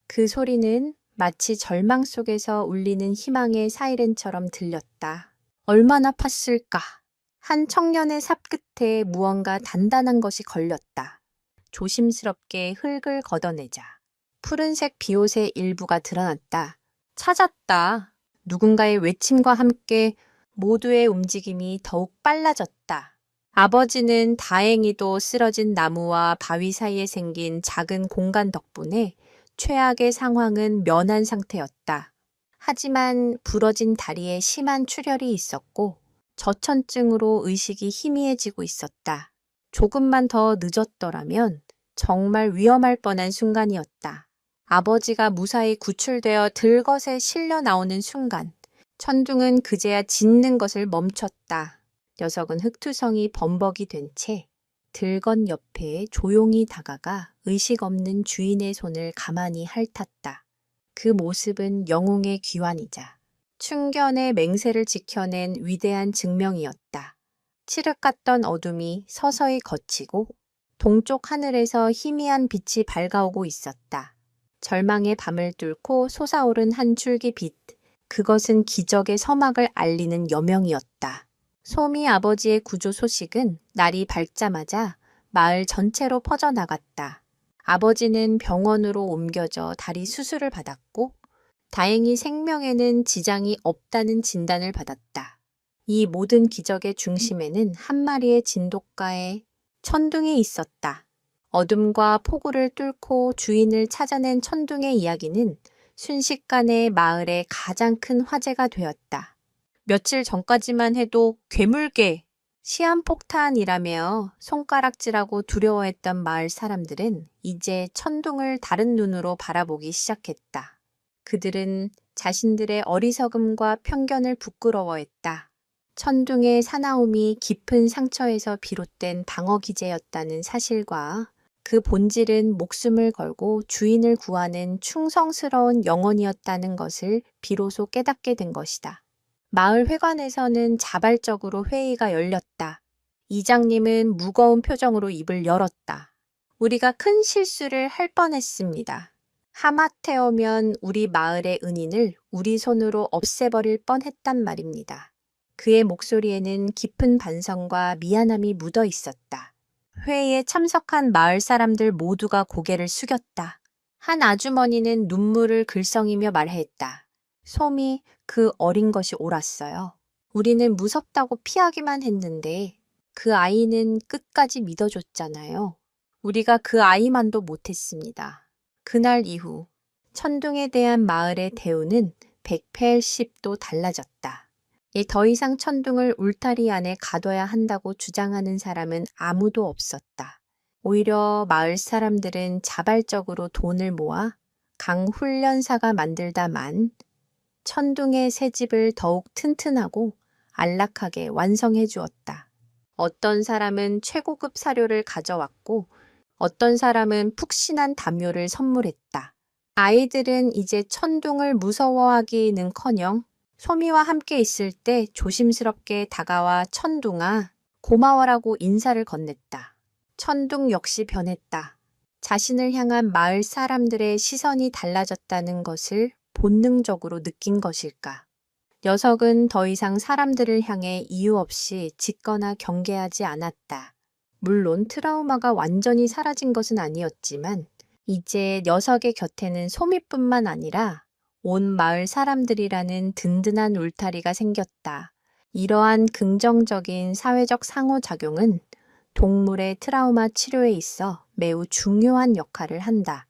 그 소리는 마치 절망 속에서 울리는 희망의 사이렌처럼 들렸다. 얼마나 팠을까? 한 청년의 삽 끝에 무언가 단단한 것이 걸렸다. 조심스럽게 흙을 걷어내자 푸른색 비옷의 일부가 드러났다. 찾았다. 누군가의 외침과 함께 모두의 움직임이 더욱 빨라졌다. 아버지는 다행히도 쓰러진 나무와 바위 사이에 생긴 작은 공간 덕분에 최악의 상황은 면한 상태였다. 하지만 부러진 다리에 심한 출혈이 있었고 저천증으로 의식이 희미해지고 있었다. 조금만 더 늦었더라면 정말 위험할 뻔한 순간이었다. 아버지가 무사히 구출되어 들것에 실려 나오는 순간 천둥은 그제야 짖는 것을 멈췄다. 녀석은 흑투성이 범벅이 된 채 들것 옆에 조용히 다가가 의식 없는 주인의 손을 가만히 핥았다. 그 모습은 영웅의 귀환이자 충견의 맹세를 지켜낸 위대한 증명이었다. 칠흑 같던 어둠이 서서히 걷히고 동쪽 하늘에서 희미한 빛이 밝아오고 있었다. 절망의 밤을 뚫고 솟아오른 한 줄기 빛. 그것은 기적의 서막을 알리는 여명이었다. 소미 아버지의 구조 소식은 날이 밝자마자 마을 전체로 퍼져나갔다. 아버지는 병원으로 옮겨져 다리 수술을 받았고 다행히 생명에는 지장이 없다는 진단을 받았다. 이 모든 기적의 중심에는 한 마리의 진돗가의 천둥이 있었다. 어둠과 폭우를 뚫고 주인을 찾아낸 천둥의 이야기는 순식간에 마을의 가장 큰 화제가 되었다. 며칠 전까지만 해도 괴물개, 시한폭탄이라며 손가락질하고 두려워했던 마을 사람들은 이제 천둥을 다른 눈으로 바라보기 시작했다. 그들은 자신들의 어리석음과 편견을 부끄러워했다. 천둥의 사나움이 깊은 상처에서 비롯된 방어 기제였다는 사실과 그 본질은 목숨을 걸고 주인을 구하는 충성스러운 영혼이었다는 것을 비로소 깨닫게 된 것이다. 마을 회관에서는 자발적으로 회의가 열렸다. 이장님은 무거운 표정으로 입을 열었다. 우리가 큰 실수를 할 뻔했습니다. 하마테오면 우리 마을의 은인을 우리 손으로 없애버릴 뻔했단 말입니다. 그의 목소리에는 깊은 반성과 미안함이 묻어 있었다. 회의에 참석한 마을 사람들 모두가 고개를 숙였다. 한 아주머니는 눈물을 글썽이며 말했다. 솜이 그 어린 것이 옳았어요. 우리는 무섭다고 피하기만 했는데 그 아이는 끝까지 믿어줬잖아요. 우리가 그 아이만도 못했습니다. 그날 이후 천둥에 대한 마을의 대우는 180도 달라졌다. 더 이상 천둥을 울타리 안에 가둬야 한다고 주장하는 사람은 아무도 없었다. 오히려 마을 사람들은 자발적으로 돈을 모아 강 훈련사가 만들다만 천둥의 새집을 더욱 튼튼하고 안락하게 완성해 주었다. 어떤 사람은 최고급 사료를 가져왔고 어떤 사람은 푹신한 담요를 선물했다. 아이들은 이제 천둥을 무서워하기는커녕 소미와 함께 있을 때 조심스럽게 다가와 천둥아, 고마워라고 인사를 건넸다. 천둥 역시 변했다. 자신을 향한 마을 사람들의 시선이 달라졌다는 것을 본능적으로 느낀 것일까. 녀석은 더 이상 사람들을 향해 이유 없이 짖거나 경계하지 않았다. 물론 트라우마가 완전히 사라진 것은 아니었지만 이제 녀석의 곁에는 소미뿐만 아니라 온 마을 사람들이라는 든든한 울타리가 생겼다. 이러한 긍정적인 사회적 상호작용은 동물의 트라우마 치료에 있어 매우 중요한 역할을 한다.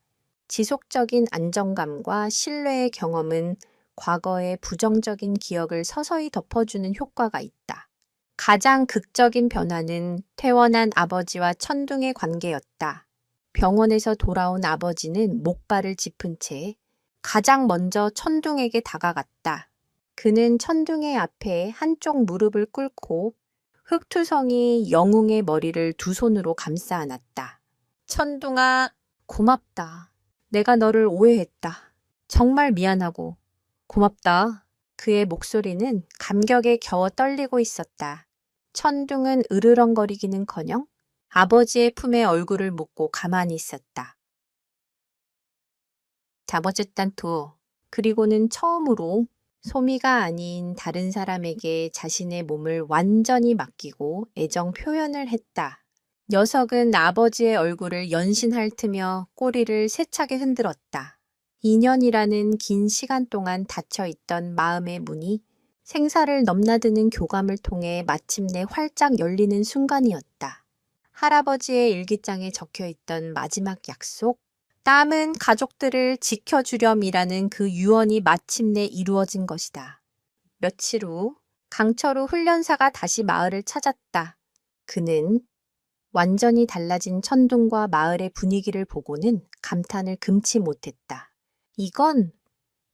지속적인 안정감과 신뢰의 경험은 과거의 부정적인 기억을 서서히 덮어주는 효과가 있다. 가장 극적인 변화는 퇴원한 아버지와 천둥의 관계였다. 병원에서 돌아온 아버지는 목발을 짚은 채 가장 먼저 천둥에게 다가갔다. 그는 천둥의 앞에 한쪽 무릎을 꿇고 흑투성이 영웅의 머리를 두 손으로 감싸 안았다. 천둥아, 고맙다. 내가 너를 오해했다. 정말 미안하고 고맙다. 그의 목소리는 감격에 겨워 떨리고 있었다. 천둥은 으르렁거리기는커녕 아버지의 품에 얼굴을 묻고 가만히 있었다. 자버zet단토. 그리고는 처음으로 소미가 아닌 다른 사람에게 자신의 몸을 완전히 맡기고 애정 표현을 했다. 녀석은 아버지의 얼굴을 연신핥으며 꼬리를 세차게 흔들었다. 2년이라는 긴 시간 동안 닫혀있던 마음의 문이 생사를 넘나드는 교감을 통해 마침내 활짝 열리는 순간이었다. 할아버지의 일기장에 적혀있던 마지막 약속, 남은 가족들을 지켜주렴이라는 그 유언이 마침내 이루어진 것이다. 며칠 후 강철우 훈련사가 다시 마을을 찾았다. 그는 완전히 달라진 천둥과 마을의 분위기를 보고는 감탄을 금치 못했다. 이건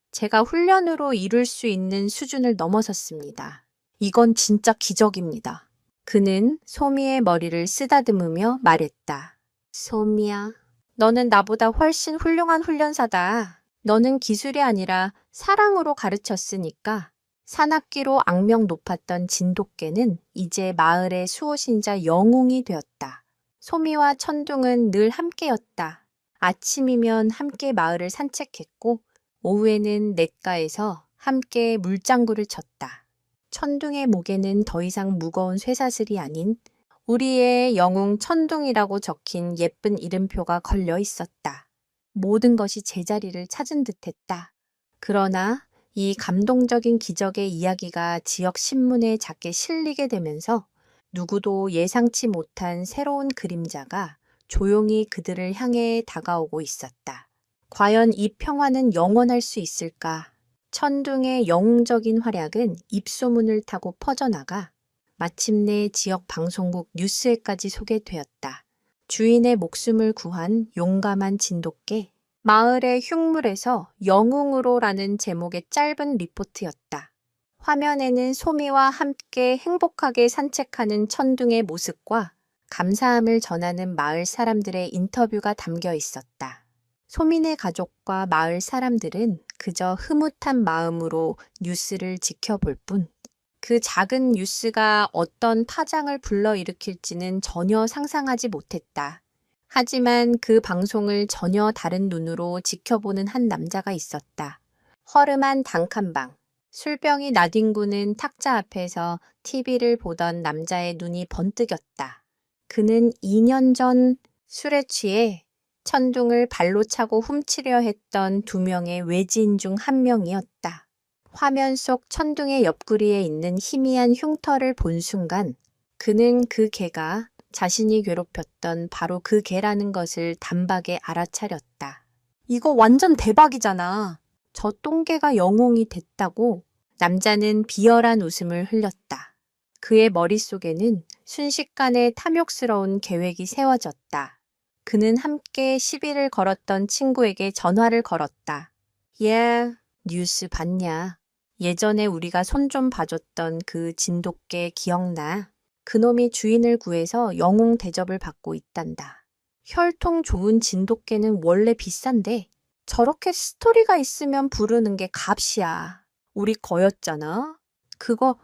제가 훈련으로 이룰 수 있는 수준을 넘어섰습니다. 이건 진짜 기적입니다. 그는 소미의 머리를 쓰다듬으며 말했다. 소미야, 너는 나보다 훨씬 훌륭한 훈련사다. 너는 기술이 아니라 사랑으로 가르쳤으니까 산악기로 악명 높았던 진돗개는 이제 마을의 수호신자 영웅이 되었다. 소미와 천둥은 늘 함께였다. 아침이면 함께 마을을 산책했고 오후에는 냇가에서 함께 물장구를 쳤다. 천둥의 목에는 더 이상 무거운 쇠사슬이 아닌 우리의 영웅 천둥이라고 적힌 예쁜 이름표가 걸려 있었다. 모든 것이 제자리를 찾은 듯했다. 그러나 이 감동적인 기적의 이야기가 지역 신문에 작게 실리게 되면서 누구도 예상치 못한 새로운 그림자가 조용히 그들을 향해 다가오고 있었다. 과연 이 평화는 영원할 수 있을까? 천둥의 영웅적인 활약은 입소문을 타고 퍼져나가 마침내 지역 방송국 뉴스에까지 소개되었다. 주인의 목숨을 구한 용감한 진돗개, 마을의 흉물에서 영웅으로라는 제목의 짧은 리포트였다. 화면에는 소미와 함께 행복하게 산책하는 천둥의 모습과 감사함을 전하는 마을 사람들의 인터뷰가 담겨 있었다. 소민의 가족과 마을 사람들은 그저 흐뭇한 마음으로 뉴스를 지켜볼 뿐, 그 작은 뉴스가 어떤 파장을 불러일으킬지는 전혀 상상하지 못했다. 하지만 그 방송을 전혀 다른 눈으로 지켜보는 한 남자가 있었다. 허름한 단칸방. 술병이 나뒹구는 탁자 앞에서 TV를 보던 남자의 눈이 번뜩였다. 그는 2년 전 술에 취해 천둥을 발로 차고 훔치려 했던 2명의 외지인 중 한 명이었다. 화면 속 천둥의 옆구리에 있는 희미한 흉터를 본 순간 그는 그 개가 자신이 괴롭혔던 바로 그 개라는 것을 단박에 알아차렸다. 이거 완전 대박이잖아. 저 똥개가 영웅이 됐다고. 남자는 비열한 웃음을 흘렸다. 그의 머릿속에는 순식간에 탐욕스러운 계획이 세워졌다. 그는 함께 시비를 걸었던 친구에게 전화를 걸었다. 예, 뉴스 봤냐? 예전에 우리가 손 좀 봐줬던 그 진돗개 기억나? 그놈이 주인을 구해서 영웅 대접을 받고 있단다. 혈통 좋은 진돗개는 원래 비싼데 저렇게 스토리가 있으면 부르는 게 값이야. 우리 거였잖아. 그거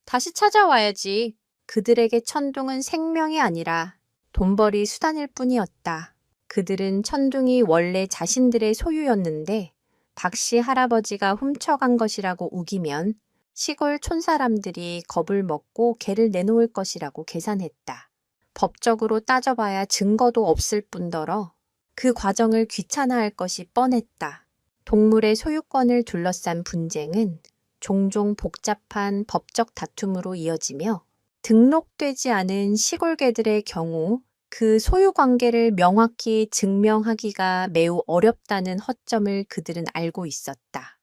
다시 찾아와야지. 그들에게 천둥은 생명이 아니라 돈벌이 수단일 뿐이었다. 그들은 천둥이 원래 자신들의 소유였는데 박씨 할아버지가 훔쳐간 것이라고 우기면 시골 촌사람들이 겁을 먹고 개를 내놓을 것이라고 계산했다. 법적으로 따져봐야 증거도 없을 뿐더러 그 과정을 귀찮아할 것이 뻔했다. 동물의 소유권을 둘러싼 분쟁은 종종 복잡한 법적 다툼으로 이어지며 등록되지 않은 시골 개들의 경우 그 소유 관계를 명확히 증명하기가 매우 어렵다는 허점을 그들은 알고 있었다.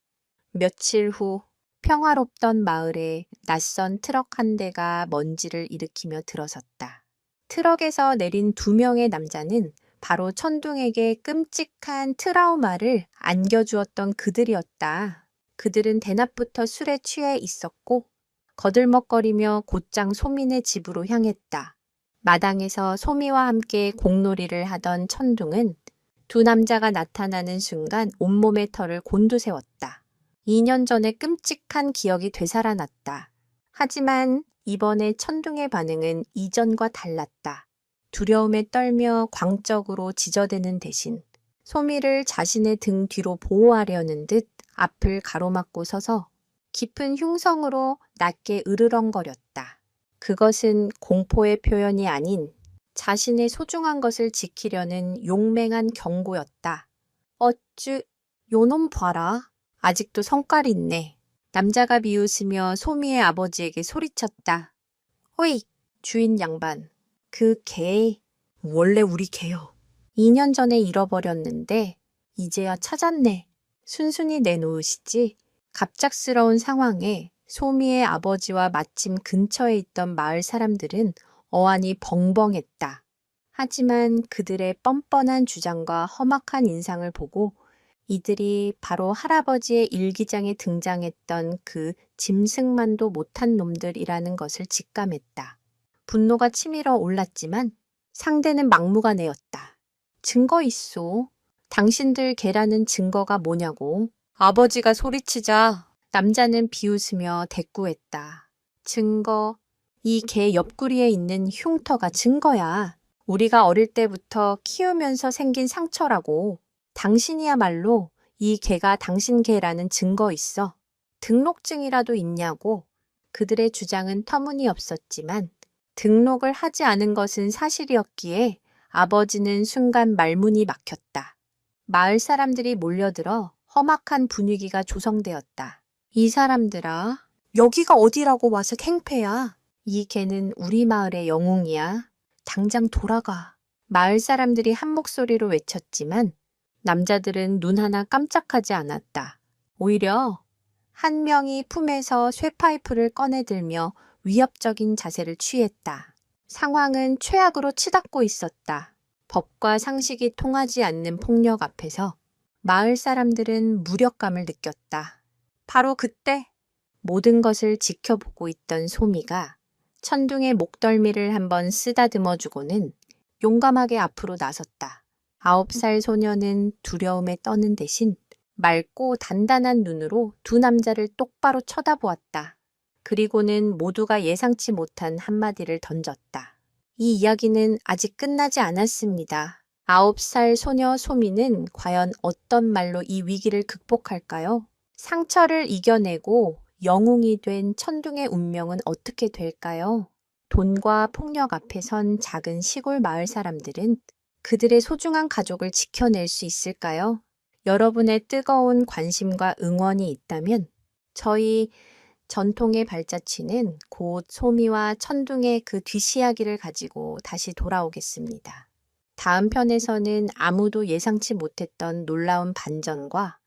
며칠 후 평화롭던 마을에 낯선 트럭 한 대가 먼지를 일으키며 들어섰다. 트럭에서 내린 2명의 남자는 바로 천둥에게 끔찍한 트라우마를 안겨주었던 그들이었다. 그들은 대낮부터 술에 취해 있었고 거들먹거리며 곧장 소민의 집으로 향했다. 마당에서 소미와 함께 공놀이를 하던 천둥은 2 남자가 나타나는 순간 온몸의 털을 곤두세웠다. 2년 전의 끔찍한 기억이 되살아났다. 하지만 이번에 천둥의 반응은 이전과 달랐다. 두려움에 떨며 광적으로 지저대는 대신 소미를 자신의 등 뒤로 보호하려는 듯 앞을 가로막고 서서 깊은 흉성으로 낮게 으르렁거렸다. 그것은 공포의 표현이 아닌 자신의 소중한 것을 지키려는 용맹한 경고였다. 어쭈, 요놈 봐라. 아직도 성깔이 있네. 남자가 비웃으며 소미의 아버지에게 소리쳤다. 호이, 주인 양반. 그 개, 원래 우리 개요. 2년 전에 잃어버렸는데 이제야 찾았네. 순순히 내놓으시지. 갑작스러운 상황에 소미의 아버지와 마침 근처에 있던 마을 사람들은 어안이 벙벙했다. 하지만 그들의 뻔뻔한 주장과 험악한 인상을 보고 이들이 바로 할아버지의 일기장에 등장했던 그 짐승만도 못한 놈들이라는 것을 직감했다. 분노가 치밀어 올랐지만 상대는 막무가내였다. 증거 있소. 당신들 개라는 증거가 뭐냐고. 아버지가 소리치자 남자는 비웃으며 대꾸했다. 증거. 이 개 옆구리에 있는 흉터가 증거야. 우리가 어릴 때부터 키우면서 생긴 상처라고. 당신이야말로 이 개가 당신 개라는 증거 있어. 등록증이라도 있냐고. 그들의 주장은 터무니없었지만 등록을 하지 않은 것은 사실이었기에 아버지는 순간 말문이 막혔다. 마을 사람들이 몰려들어 험악한 분위기가 조성되었다. 이 사람들아, 여기가 어디라고 와서 행패야. 이 개는 우리 마을의 영웅이야. 당장 돌아가. 마을 사람들이 한 목소리로 외쳤지만 남자들은 눈 하나 깜짝하지 않았다. 오히려 한 명이 품에서 쇠파이프를 꺼내들며 위협적인 자세를 취했다. 상황은 최악으로 치닫고 있었다. 법과 상식이 통하지 않는 폭력 앞에서 마을 사람들은 무력감을 느꼈다. 바로 그때 모든 것을 지켜보고 있던 소미가 천둥의 목덜미를 한번 쓰다듬어주고는 용감하게 앞으로 나섰다. 9살 소녀는 두려움에 떠는 대신 맑고 단단한 눈으로 두 남자를 똑바로 쳐다보았다. 그리고는 모두가 예상치 못한 한마디를 던졌다. 이 이야기는 아직 끝나지 않았습니다. 9살 소녀 소미는 과연 어떤 말로 이 위기를 극복할까요? 상처를 이겨내고 영웅이 된 천둥의 운명은 어떻게 될까요? 돈과 폭력 앞에 선 작은 시골 마을 사람들은 그들의 소중한 가족을 지켜낼 수 있을까요? 여러분의 뜨거운 관심과 응원이 있다면 저희 전통의 발자취는 곧 소미와 천둥의 그 뒷이야기를 가지고 다시 돌아오겠습니다. 다음 편에서는 아무도 예상치 못했던 놀라운 반전과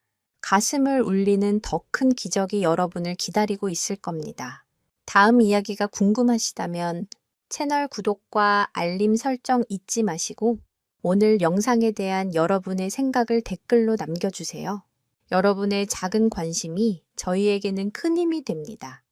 가슴을 울리는 더 큰 기적이 여러분을 기다리고 있을 겁니다. 다음 이야기가 궁금하시다면 채널 구독과 알림 설정 잊지 마시고 오늘 영상에 대한 여러분의 생각을 댓글로 남겨주세요. 여러분의 작은 관심이 저희에게는 큰 힘이 됩니다.